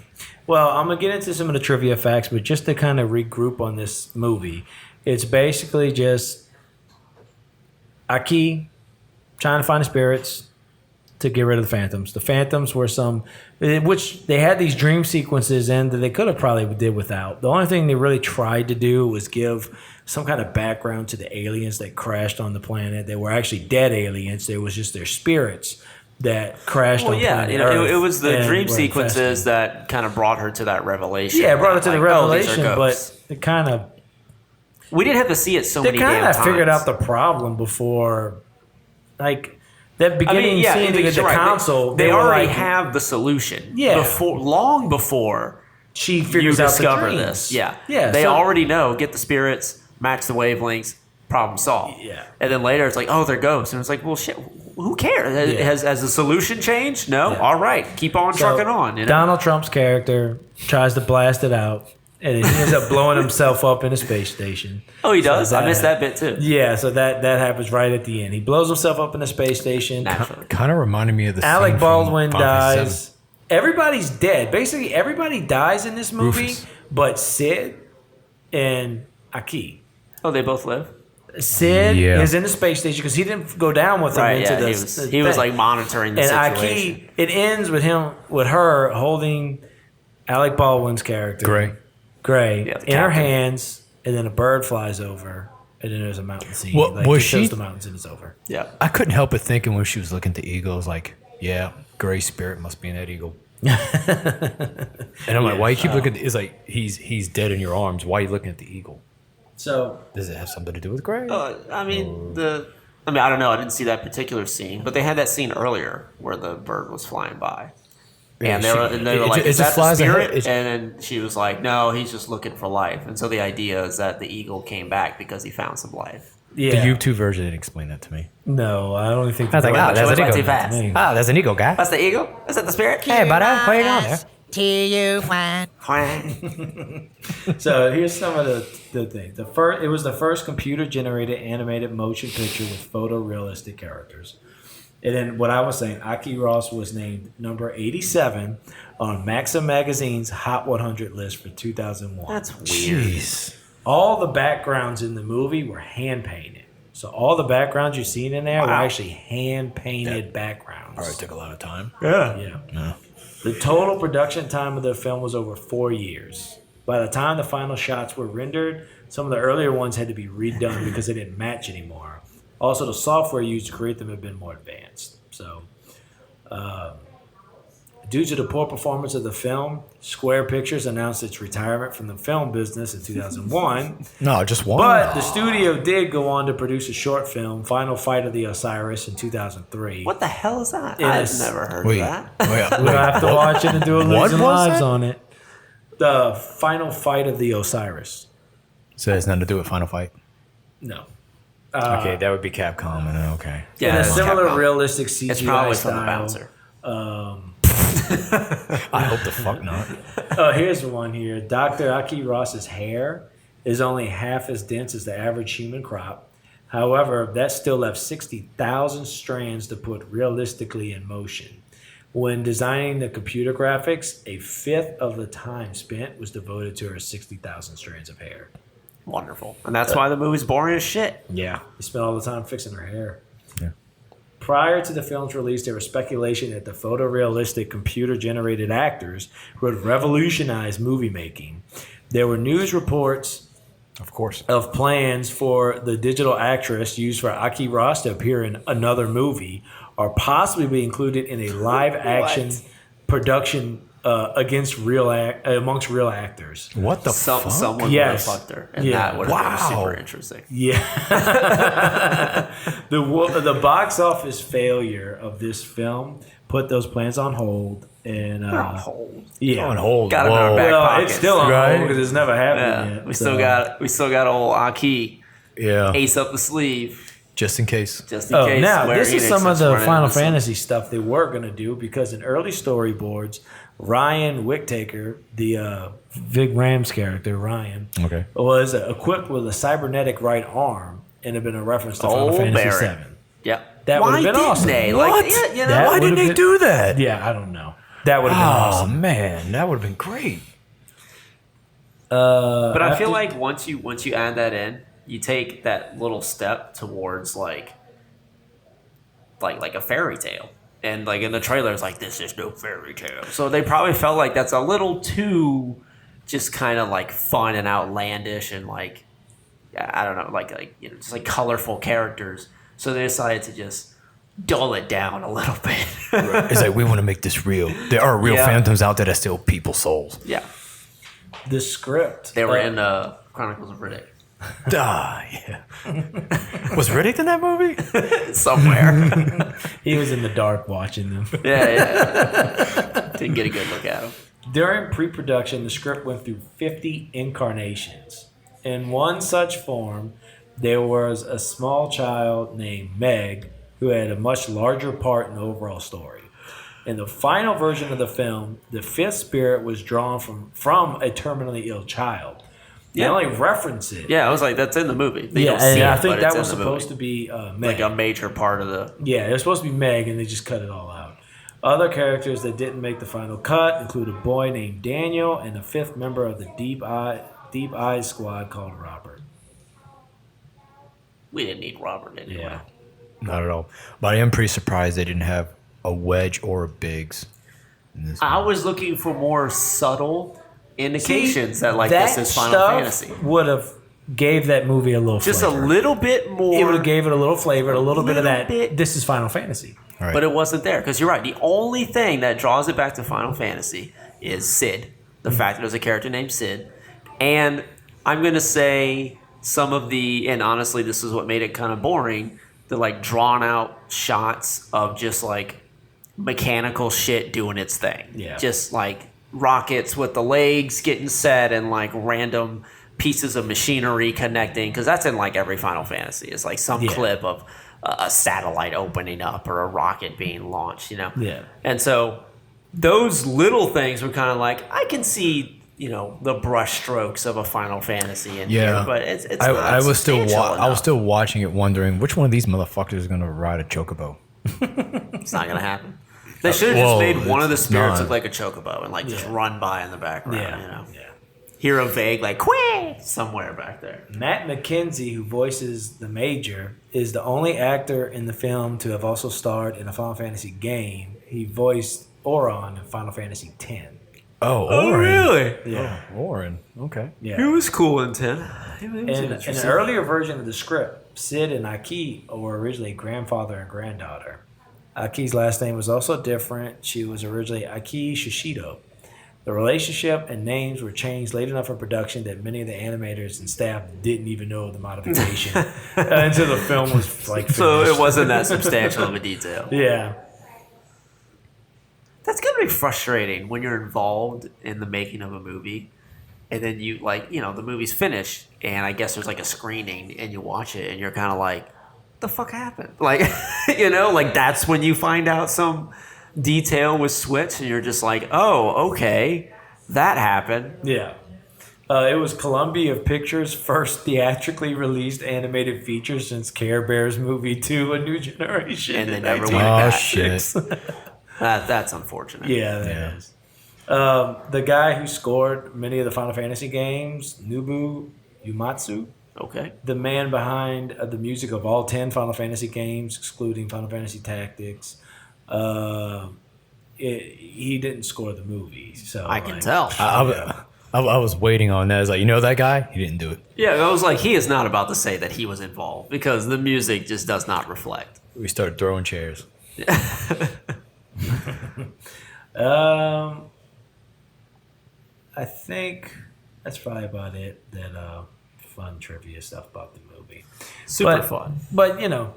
Well, I'm gonna get into some of the trivia facts, but just to kind of regroup on this movie, it's basically just Aki trying to find the spirits to get rid of the Phantoms. The Phantoms were which they had these dream sequences in that they could have probably did without. The only thing they really tried to do was give some kind of background to the aliens that crashed on the planet. They were actually dead aliens. They was just their spirits that crashed Well, on yeah, planet you know, Earth it was the and dream were sequences infested. that kind of brought her to that revelation. Yeah, it brought her to that, the like, oh, these are revelation, ghosts. but it kind of we didn't have to see it so they many kind damn of times. figured out the problem before, like That beginning scene at the you're right. council, They were already like, have the solution. Yeah. Long before she you figures out the discover dreams. this. Yeah. Yeah. They so- already know, get the spirits, match the wavelengths, problem solved. Yeah. And then later it's like, oh, they're ghosts. And it's like, well, shit, who cares? Yeah. Has the solution changed? No? Yeah. All right. Keep on So, trucking on. You know? Donald Trump's character tries to blast it out, and then he ends up blowing himself up in a space station. Oh, he does? So I missed that bit too. Yeah, so that happens right at the end. He blows himself up in a space station. Naturally. Kind of reminded me of the Alec scene Baldwin from Final Fantasy dies. Everybody's dead. Basically, everybody dies in this movie, Rufus. but Sid and Aki. Oh, they both live? Sid Yeah. is in the space station because he didn't go down with him Right, into yeah. the He was thing. like monitoring the And situation. Aki, it ends with her holding Alec Baldwin's character, Gray, Yeah, the in her captain. hands, and then a bird flies over, and then there's a mountain scene. Well, like, was it shows she- the mountains and it's over. Yeah. I couldn't help but thinking when she was looking at the eagle, I was like, yeah, Gray spirit must be in that eagle. And I'm like, why you keep looking? It's like he's dead in your arms. Why are you looking at the eagle? So Does it have something to do with Gray? I mean, I don't know. I didn't see that particular scene, but they had that scene earlier where the bird was flying by. Yeah, And they were it like, just is that the flies ahead. spirit? It's- And then she was like, no, he's just looking for life. And so the idea is that the eagle came back because he found some life. The yeah, YouTube version didn't explain that to me. no, I don't think. I was like, the- oh, there's an Went eagle. too fast. Oh, there's an eagle guy. That's the eagle? Is that the spirit? Hey, buddy, what are you doing there? So here's some of the things. It was the first computer generated animated motion picture with photorealistic characters. And then what I was saying, Aki Ross was named number 87 on Maxim Magazine's Hot 100 list for 2001. That's weird. Jeez. All the backgrounds in the movie were hand painted. So all the backgrounds you've seen in there were actually hand painted backgrounds. Probably took a lot of time. Yeah. No. The total production time of the film was over 4 years. By the time the final shots were rendered, some of the earlier ones had to be redone because they didn't match anymore. Also, the software used to create them had been more advanced. So, due to the poor performance of the film, Square Pictures announced its retirement from the film business in 2001. No, just one. But the studio did go on to produce a short film, Final Fight of the Osiris, in 2003. What the hell is that? It I've is- never heard Wait, of that. We'll have to watch it and do a What Losing was Lives that? on it. The Final Fight of the Osiris. So it has nothing to do with Final Fight. No. Okay, that would be Capcom. And okay. In a it's similar Capcom. realistic CGI It's probably style. from the bouncer. I hope the fuck not. Oh, here's one here. Dr. Aki Ross's hair is only half as dense as the average human crop. However, that still left 60,000 strands to put realistically in motion. When designing the computer graphics, a fifth of the time spent was devoted to her 60,000 strands of hair. Wonderful. And that's why the movie's boring as shit. Yeah. They spent all the time fixing her hair. Yeah. Prior to the film's release, there was speculation that the photorealistic computer-generated actors would revolutionize movie making. There were news reports Of course. of plans for the digital actress used for Aki Ross to appear in another movie or possibly be included in a live-action production amongst real actors. What the fuck? Someone would have fucked her. And that would have been super interesting. Yeah. the box office failure of this film put those plans on hold. And on hold. Yeah, On hold. Got it in our Whoa. back Well, pocket. it's still on Right. hold because it's never happened Yeah, yet. we so. still got old Aki Yeah. ace up the sleeve Just in case. just in Oh, case. now Square this is Enix some of is the running Final into some- Fantasy stuff they were going to do because in early storyboards, Ryan Wicktaker, the Vig Rams character, Ryan, Okay. was equipped with a cybernetic right arm and had been a reference to Final Old Fantasy Baron. VII. Yeah. That Why would've been didn't awesome. they? What? Like, yeah, you know, That Why didn't would've they been- do that? Yeah, I don't know. That would have been Oh awesome. man, that would have been great. but I feel after- like once you add that in, you take that little step towards like a fairy tale. And like in the trailer, it's like, this is no fairy tale. So they probably felt like that's a little too just kind of like fun and outlandish and like, I don't know, like you know, just like colorful characters. So they decided to just dull it down a little bit. It's like we want to make this real. There are real Yeah. phantoms out there that steal people's souls. Yeah. the script. They were in Chronicles of Riddick. Yeah. Was Riddick in that movie? Somewhere. He was in the dark watching them. Yeah. Didn't get a good look at him. During pre-production, the script went through 50 incarnations. In one such form, there was a small child named Meg who had a much larger part in the overall story. In the final version of the film, the fifth spirit was drawn from a terminally ill child. They only reference it. Yeah, I was like, that's in the movie. They don't and see I it, think but that it's was in the supposed to movie. be Meg. Like a major part of the... Yeah, it was supposed to be Meg, and they just cut it all out. Other characters that didn't make the final cut include a boy named Daniel and a fifth member of the Deep Eyes squad called Robert. We didn't need Robert anyway. Yeah. Not at all. But I am pretty surprised they didn't have a Wedge or a Biggs in this I movie. was looking for more subtle indications that like that this is Final stuff Fantasy. would have gave that movie a little Just flavor. a little bit more. It would have gave it a little flavor, a little bit of that. bit. This is Final Fantasy. Right. But it wasn't there because you're right. The only thing that draws it back to Final Fantasy is Sid. The fact that there's a character named Sid. And I'm going to say some of the, and honestly, this is what made it kind of boring, the like drawn out shots of just like mechanical shit doing its thing. Yeah. Just like rockets with the legs getting set and like random pieces of machinery connecting, because that's in like every Final Fantasy. It's like some clip of a satellite opening up or a rocket being launched, you know? Yeah. And so those little things were kind of like, I can see, you know, the brush strokes of a Final Fantasy in here, but it's not I was still substantial I was enough. still watching it, wondering which one of these motherfuckers is gonna ride a chocobo. It's not going to happen. They should have just Well, made one of the it's spirits not. look like a chocobo and like just run by in the background, Yeah. you know? Hear a vague like, quack, somewhere back there. Matt McKenzie, who voices the Major, is the only actor in the film to have also starred in a Final Fantasy game. He voiced Auron in Final Fantasy X. Oh, Oh, Orin. really? Yeah. Orin. Okay. Yeah. He was cool in 10. In an earlier version of the script, Sid and Aki were originally grandfather and granddaughter. Aki's last name was also different. She was originally Aki Shishido. The relationship and names were changed late enough in production that many of the animators and staff didn't even know the modification until the film was like finished. So it wasn't that substantial of a detail. Yeah. That's going to be frustrating when you're involved in the making of a movie and then you like, you know, the movie's finished and I guess there's like a screening and you watch it and you're kind of like, what the fuck happened? Like, you know, like that's when you find out some detail was switched and you're just like, oh, okay, that happened. Yeah. It was Columbia Pictures' first theatrically released animated feature since Care Bears movie 2, A New Generation. And they in never went 1996. Oh, shit. That's unfortunate. Yeah, that is. The guy who scored many of the Final Fantasy games, Nobuo Uematsu, Okay. the man behind the music of all 10 Final Fantasy games, excluding Final Fantasy Tactics, he didn't score the movie. So I can tell. I was waiting on that. I was like, you know that guy? He didn't do it. Yeah, I was like, he is not about to say that he was involved because the music just does not reflect. We started throwing chairs. I think that's probably about it. That fun trivia stuff about the movie. Super But- fun. But you know,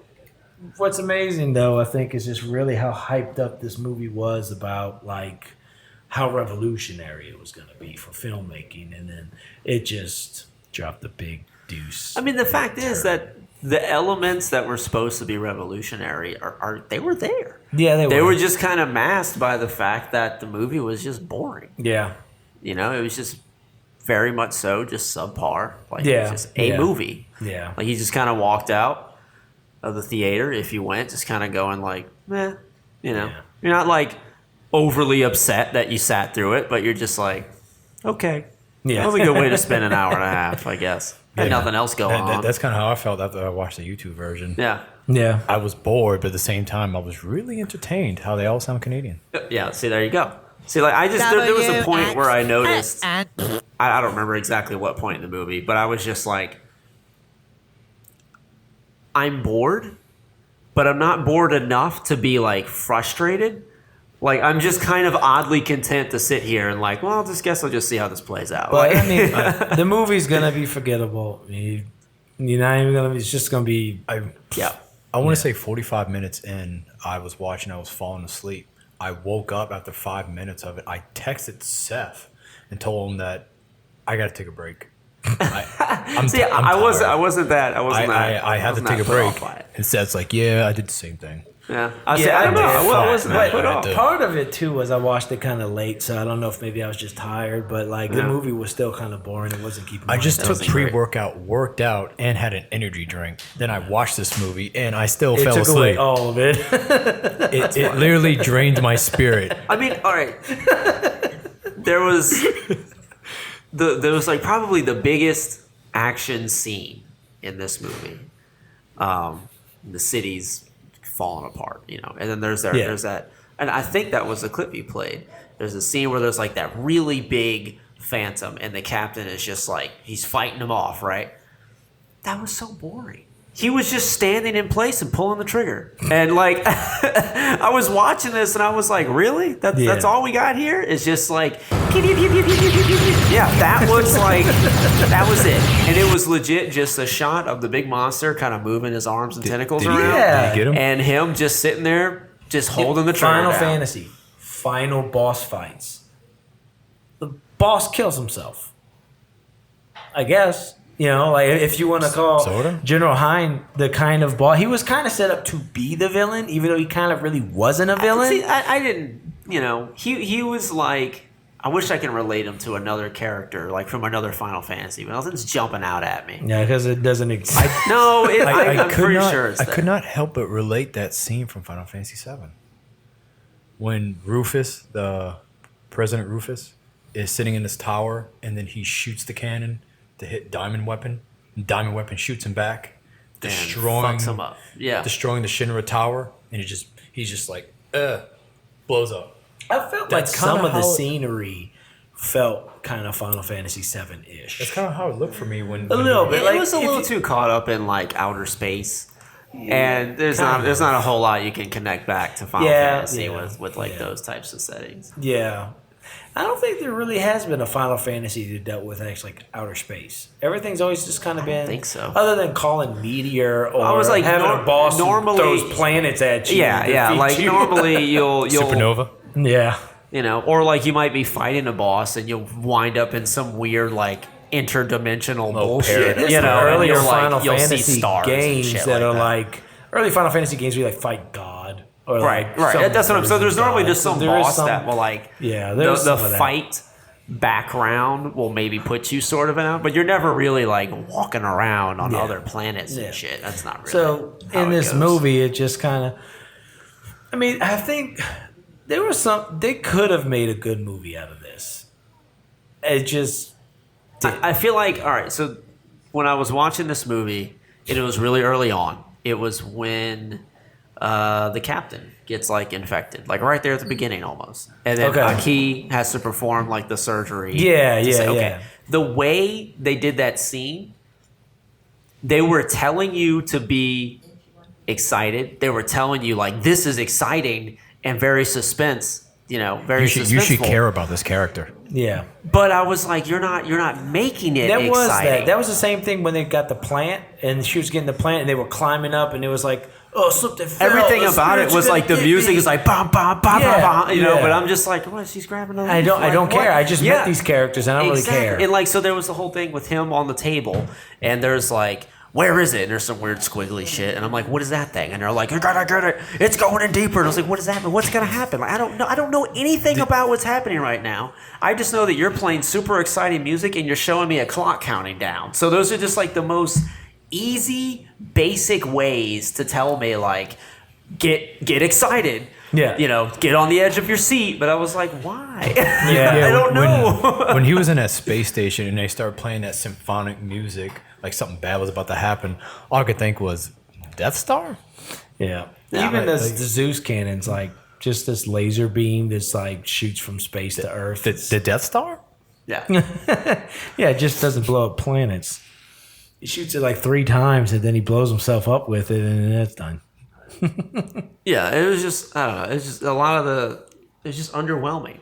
what's amazing though, I think, is just really how hyped up this movie was about like how revolutionary it was going to be for filmmaking, and then it just dropped a big deuce. I mean, the fact is that the elements that were supposed to be revolutionary are they were there. Yeah, They were just kind of masked by the fact that the movie was just boring. Yeah. You know, it was just very much so just subpar. Like it Yeah, was just a yeah. movie. Yeah. Like he just kind of walked out of the theater if you went, just kind of going like, meh, you know. Yeah. You're not like overly upset that you sat through it, but you're just like, okay. Yeah. That was a good way to spend an hour and a half, I guess. Had nothing else going on. That's kind of how I felt after I watched the YouTube version. Yeah. Yeah. I was bored, but at the same time, I was really entertained how they all sound Canadian. Yeah, see, there you go. See, like, I just, there was a point where I noticed, I don't remember exactly what point in the movie, but I was just like, I'm bored, but I'm not bored enough to be, like, frustrated. Like, I'm just kind of oddly content to sit here and, like, well, I'll just see how this plays out. But Like, I mean, the movie's gonna be forgettable. I mean, You're not even gonna. It's just gonna be. I want to say 45 minutes in, I was falling asleep. I woke up after 5 minutes of it. I texted Seth and told him that I got to take a break. I'm See, I'm I tired. wasn't that. I had to take a break. And Seth's like, yeah, I did the same thing. Yeah, I don't know. I wasn't that put off. Part of it too was I watched it kind of late, so I don't know if maybe I was just tired, but like the movie was still kind of boring. It wasn't keeping. I just took pre-workout, worked out, and had an energy drink. Then I watched this movie, and I still fell asleep. Away all of it. It literally drained my spirit. I mean, all right. There was like probably the biggest action scene in this movie. The city's falling apart, and then there's that, and I think that was the clip you played. There's a scene where there's like that really big phantom, and the captain is just like he's fighting him off, right? That was so boring. He was just standing in place and pulling the trigger, and like I was watching this, and I was like, really? That's all we got here? It's just like, yeah, that was like, that was it, and it was legit just a shot of the big monster kind of moving his arms and tentacles around, Did he get him? and him just sitting there, just holding the trigger. Final down. Fantasy, final boss fights. The boss kills himself. I guess. Like if you want to call General Hein the kind of boss, he was kind of set up to be the villain, even though he kind of really wasn't a villain. I didn't, he was like, I wish I could relate him to another character, like from another Final Fantasy, but nothing's jumping out at me. Yeah, because it doesn't exist. I'm pretty sure it's I could not help but relate that scene from Final Fantasy VII. When Rufus, the President Rufus, is sitting in this tower, and then he shoots the cannon to hit Diamond Weapon. And Diamond Weapon shoots him back, destroying fucks him up. Yeah, destroying the Shinra Tower, and he's just like, blows up. I felt like some of the scenery felt kind of Final Fantasy VII-ish. That's kind of how it looked for me when a little bit. It was a little too caught up in like outer space, and there's not a whole lot you can connect back to Final Fantasy with like those types of settings. Yeah. I don't think there really has been a Final Fantasy that dealt with actually like outer space. Everything's always just kind of been. I think so. Other than calling meteor or I was like, having a boss normally who throws planets at you. Yeah. Like normally you'll Supernova. Yeah. Or like you might be fighting a boss and you'll wind up in some weird like interdimensional bullshit. Earlier Final you'll see Fantasy stars games and shit that like are like early Final Fantasy games where you like fight God. Or right. like That's what I'm. So there's normally just some boss some, that will like. Yeah, the fight background will maybe put you sort of in out, but you're never really like walking around on other planets and shit. That's not really. So in this movie, it just kind of. I mean, I think there was some. They could have made a good movie out of this. It just. I feel like all right. So when I was watching this movie, it was really early on. It was when. The captain gets like infected, like right there at the beginning almost, and then Aki has to perform like the surgery. Yeah. The way they did that scene, they were telling you to be excited. They were telling you like this is exciting and very suspense. Very suspenseful. You should care about this character. Yeah. But I was like, you're not making it exciting. That was the same thing when they got the plant and she was getting the plant and they were climbing up and it was like, oh, something fell. Everything about it was like the music is like bam, bam, bam, bam, bam, But I'm just like, what? She's grabbing on. I don't care. I just met these characters and I don't really care. And like, so there was the whole thing with him on the table, and there's like, where is it? And there's some weird squiggly shit, and I'm like, what is that thing? And they're like, you gotta get it. It's going in deeper. And I was like, what does that mean? What's gonna happen? Like, I don't know anything about what's happening right now. I just know that you're playing super exciting music and you're showing me a clock counting down. So those are just like the most easy, basic ways to tell me like, get excited. Yeah. Get on the edge of your seat. But I was like, why? Yeah. I don't know. When he was in that space station and they started playing that symphonic music, like something bad was about to happen, all I could think was, Death Star? Yeah. Even the Zeus cannon's like just this laser beam that's like shoots from space to Earth. The Death Star? Yeah. Yeah, it just doesn't blow up planets. He shoots it like 3 times and then he blows himself up with it and then that's done. Yeah, it was just, I don't know. It's just a lot of it's just underwhelming,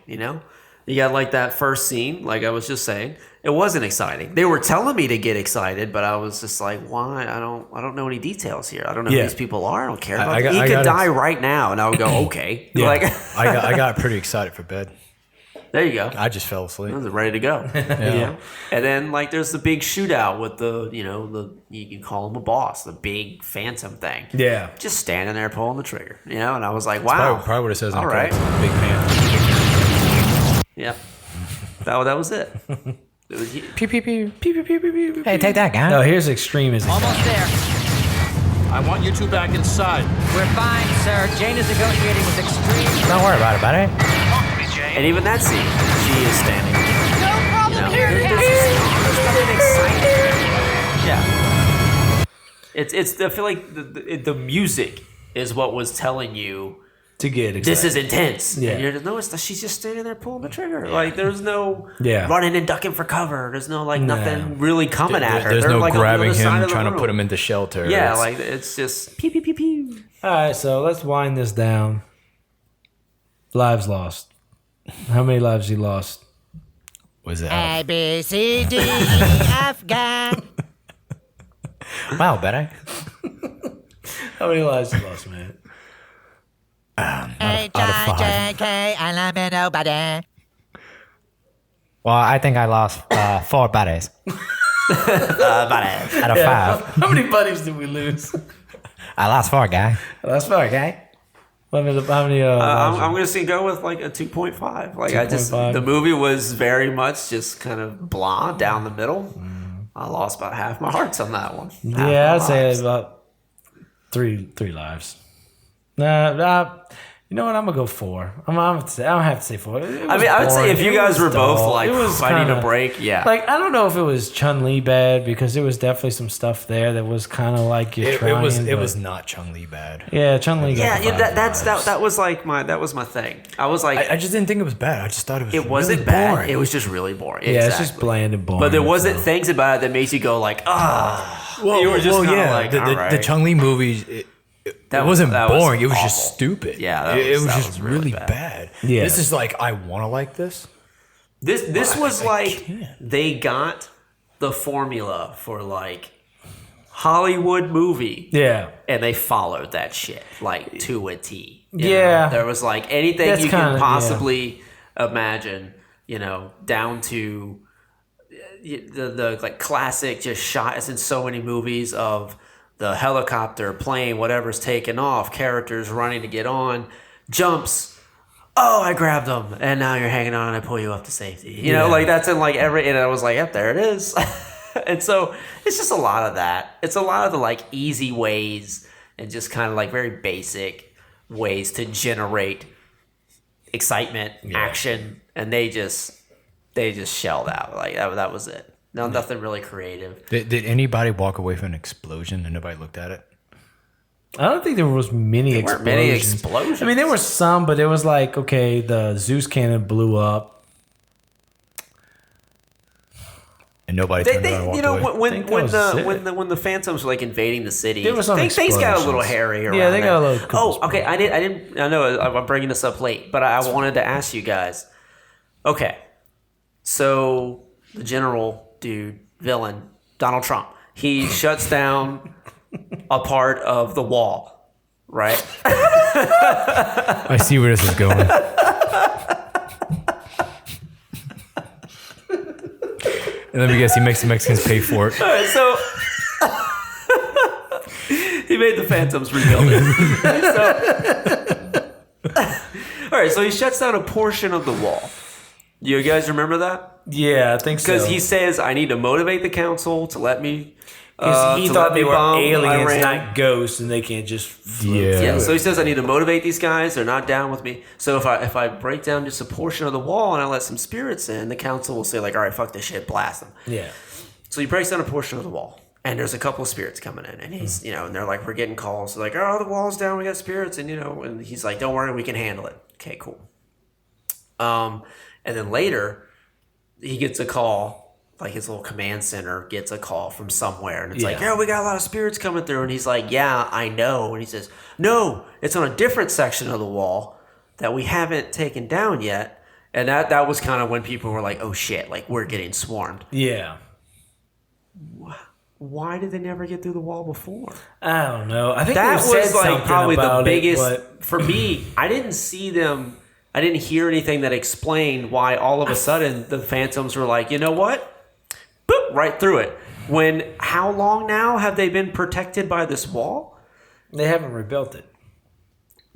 You got like that first scene, like I was just saying. It wasn't exciting. They were telling me to get excited, but I was just like, why? I don't know any details here. I don't know who these people are. I don't care about them. He could die right now, and I would go, okay. Yeah. Like I got pretty excited for bed. There you go. I just fell asleep. I was ready to go. Yeah. And then like there's the big shootout with the you can call him a boss, the big phantom thing. Yeah. Just standing there pulling the trigger, and I was like, wow. Probably what it says in the right. credits. Big fan. Yeah. That was it. It was, Pew pew pew pew pew pew pew pew. Hey, take that, guy. No, here's extremism. Almost there. I want you two back inside. We're fine, sir. Jane is negotiating with Extreme. Don't worry about it, buddy. and even that scene, she is standing. No problem here, There's nothing exciting. Yeah. It's. I feel like the music is what was telling you to get excited. This is intense. Yeah. And you're just, no, she's just standing there pulling the trigger. Like there's no Yeah. running and ducking for cover. There's no nothing really coming at her. There's They're no like on the grabbing other side him, of the trying to room. put him into shelter. Yeah, It's- like it's just pew pew pew pew. All right, so let's wind this down. Lives lost. How many lives he lost? Was it? A, B, C, D, E, F, G. Wow, Betty. How many lives he lost, man? H, I, J, K, I love you, nobody. Well, I think I lost 4 buddies out of 5. How many buddies did we lose? I lost 4, guy. That's fine, okay. How many I'm gonna go with like a 2.5. Like I just 2.5. the movie was very much just kind of blah down the middle. I lost about half my hearts on that one. Yeah, I'd say about three lives. Nah, you know what? I'm gonna go 4. I don't have to say 4. I mean, I would say if you guys were both like, I need a break, yeah. Like, I don't know if it was Chun-Li bad, because there was definitely some stuff there that was kind of like you're trying. It was not Chun-Li bad. Yeah, Chun-Li. That was like that was my thing. I was like, I just didn't think it was bad. I just thought it was. it wasn't really bad. boring. It was just really boring. Yeah, it's Exactly. just bland and boring. But there wasn't so. things about it that makes you go like, ah. Well, you were just kind of like, the all right. Chun-Li movies. It wasn't that was boring. It was awful. just stupid. Yeah, it was that just really bad. Yeah. This is like, I want to like this. This was I like can't. they got the formula for like Hollywood movie. Yeah. And they followed that shit like to a T. you Yeah. know? There was like anything That's you can kinda- possibly imagine, down to the like classic just shots in so many movies of the helicopter, plane, whatever's taking off, characters running to get on, jumps. Oh, I grabbed them, and now you're hanging on, and I pull you up to safety. You know, like that's in like every, and I was like, yep, there it is. And so it's just a lot of that. It's a lot of the like easy ways and just kind of like very basic ways to generate excitement, action, and they just shelled out. Like that was it. No, nothing really creative. Did anybody walk away from an explosion and nobody looked at it? I don't think there was many weren't explosions. many explosions. I mean, there were some, but it was like, okay, the Zeus cannon blew up. And nobody turned around and walked away. When the Phantoms were like invading the city, There was some things got a little explosions. hairy around Yeah, they got a there. little couple Oh, okay. I didn't. I know I'm bringing this up late, but I wanted to ask you guys. Okay, so the general dude, villain, Donald Trump, he shuts down a part of the wall, right? I see where this is going. And let me guess, he makes the Mexicans pay for it. All right, so he made the Phantoms rebuild it. All right, so he shuts down a portion of the wall. You guys remember that? Yeah, I think so. Because he says, I need to motivate the council to let me. Because he to thought let they me were bomb aliens, Iran. not ghosts, and they can't just float Yeah. Yeah, through so it. he says, I need to motivate these guys. They're not down with me. So if I break down just a portion of the wall and I let some spirits in, the council will say, like, all right, fuck this shit, blast them. Yeah. So he breaks down a portion of the wall, and there's a couple of spirits coming in, and he's, and they're like, we're getting calls. They're like, oh, the wall's down, we got spirits, and and he's like, don't worry, we can handle it. Okay, cool. And then later, he gets a call, like his little command center gets a call from somewhere, and it's like, yeah, we got a lot of spirits coming through, and he's like, yeah, I know, and he says, no, it's on a different section of the wall that we haven't taken down yet, And that was kind of when people were like, oh shit, like we're getting swarmed. Yeah. Why did they never get through the wall before? I don't know. I think that they said was like something probably the about biggest but for me. I didn't see them. I didn't hear anything that explained why all of a sudden the Phantoms were like, you know what? Boop, right through it. When how long now have they been protected by this wall? They haven't rebuilt it.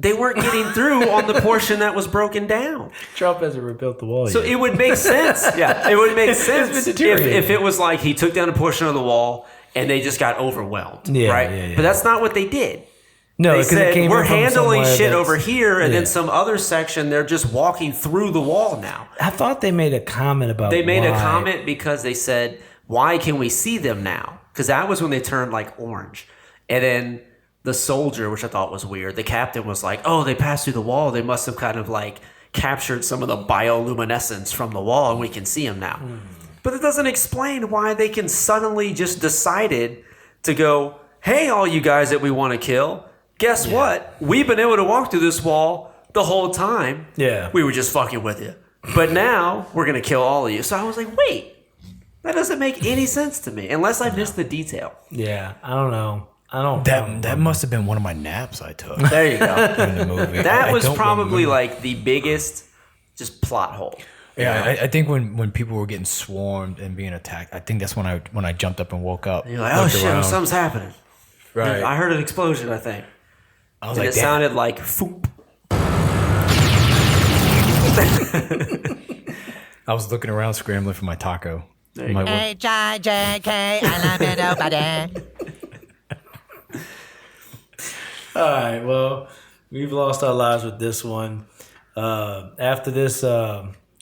They weren't getting through on the portion that was broken down. Trump hasn't rebuilt the wall So yet. it would make sense. Yeah, it would make sense been if deteriorating. it was like he took down a portion of the wall and they just got overwhelmed. Yeah, right? yeah, yeah. But that's not what they did. No, They because it said, came we're in from handling somewhere shit that's- over here, and Yeah. then some other section, they're just walking through the wall now. I thought they made a comment about They made a why. comment because they said, why can we see them now? Because that was when they turned like orange. And then the soldier, which I thought was weird, the captain was like, oh, they passed through the wall. They must have kind of like captured some of the bioluminescence from the wall, and we can see them now. But it doesn't explain why they can suddenly just decided to go, hey, all you guys that we want to kill, guess what? We've been able to walk through this wall the whole time. Yeah. We were just fucking with you. But now we're going to kill all of you. So I was like, wait, that doesn't make any sense to me unless I missed the detail. Yeah, I don't know. I don't. That must have been one of my naps I took. There you go. In the movie. That I was don't probably remember. like the biggest just plot hole. Yeah, I think when people were getting swarmed and being attacked, I think that's when I jumped up and woke up. You're like, oh looked shit, around. something's happening. Right. I heard an explosion, I think. I was And like, it damn. sounded like foop. I was looking around, scrambling for my taco. There you My go. work- H-I-J-K, I love it, nobody. All right. Well, we've lost our lives with this one. After this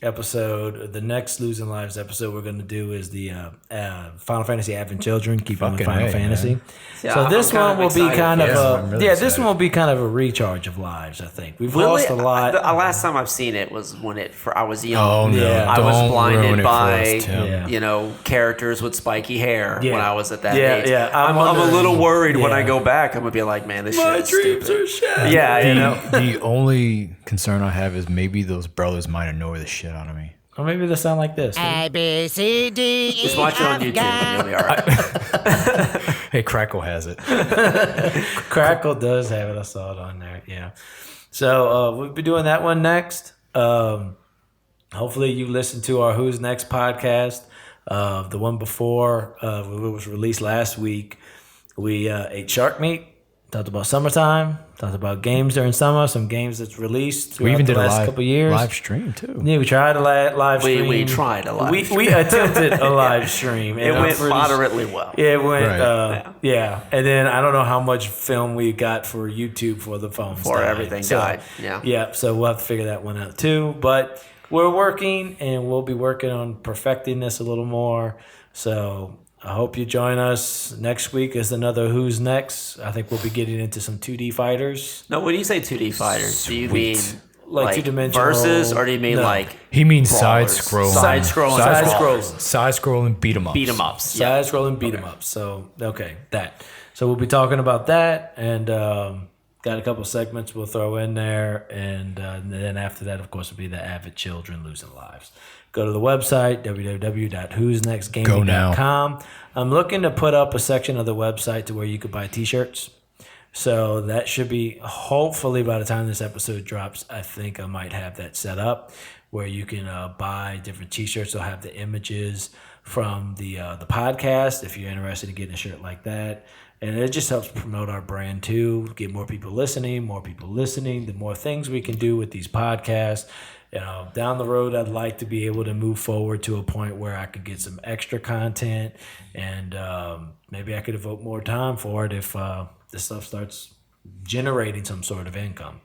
episode, the next Losing Lives episode we're going to do is the Final Fantasy Advent Children. Keep on Fucking Final A, Fantasy. man. Yeah, So this I'm kind one of will be excited kind for of this one. I'm really this excited. one will be kind of a recharge of lives. I think we've Will lost it? a lot. The last time I've seen it was when I was young. Oh no! Yeah. I was Don't ruin blinded it by for us, Tim. Yeah. characters with spiky hair Yeah. when I was at that Yeah, age. yeah. I'm I'm a wondering- little worried when yeah. I go back. I'm gonna be like, man, this My shit is dreams stupid. are shattered. Yeah, you know. The only concern I have is maybe those brothers might annoy the shit out of me. Or maybe they sound like this. A, B, C, D, E, Just watch it on F, YouTube and you'll be all right. Hey, Crackle has it. Crackle does have it. I saw it on there. Yeah. So we'll be doing that one next. Hopefully you listened to our Who's Next podcast. The one before it was released last week. We ate shark meat. Talked about summertime. Talked about games during summer. Some games that's released. We even throughout did the a last couple years. live stream too. Yeah, we tried a live stream. We tried a live We stream. attempted a live stream. It and I'm went pretty moderately well. Yeah, it went. Right. Yeah, and then I don't know how much film we got for YouTube for the phones. Before died. everything died, yeah. Yeah, so we'll have to figure that one out too. But we're working, and we'll be working on perfecting this a little more. So I hope you join us next week. Is another Who's Next. I think we'll be getting into some 2D fighters. No, when you say 2D fighters, do you mean Like two-dimensional- versus, or do you mean No. like He means side brawlers? scrolling. Side scrolling, Side brawlers. scrolling. Side scrolling beat 'em ups. beat 'em ups. Yeah. Side scrolling beat 'em up. So okay, that. So we'll be talking about that, and got a couple segments we'll throw in there, and then after that, of course, will be the Avid Children Losing Lives. Go to the website www.who'snextgaming.com. I'm looking to put up a section of the website to where you could buy T-shirts. So that should be hopefully by the time this episode drops. I think I might have that set up where you can buy different T-shirts. They'll have the images from the podcast if you're interested in getting a shirt like that. And it just helps promote our brand too, get more people listening, the more things we can do with these podcasts. Down the road, I'd like to be able to move forward to a point where I could get some extra content, and maybe I could devote more time for it if this stuff starts generating some sort of income.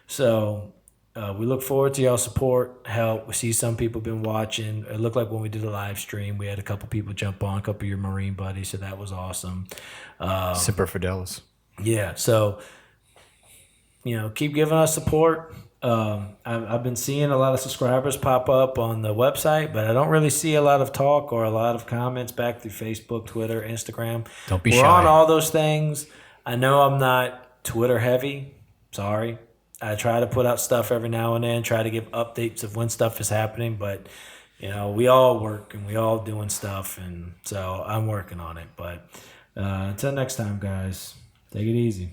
So we look forward to y'all support, help. We see some people been watching. It looked like when we did a live stream, we had a couple people jump on, a couple of your Marine buddies, so that was awesome. Semper Fidelis. Yeah, so keep giving us support. I've been seeing a lot of subscribers pop up on the website, but I don't really see a lot of talk or a lot of comments back through Facebook, Twitter, Instagram. Don't be We're shy. on all those things. I know I'm not Twitter heavy. Sorry. I try to put out stuff every now and then, try to give updates of when stuff is happening, but we all work and we all doing stuff, and so I'm working on it. But until next time, guys, take it easy.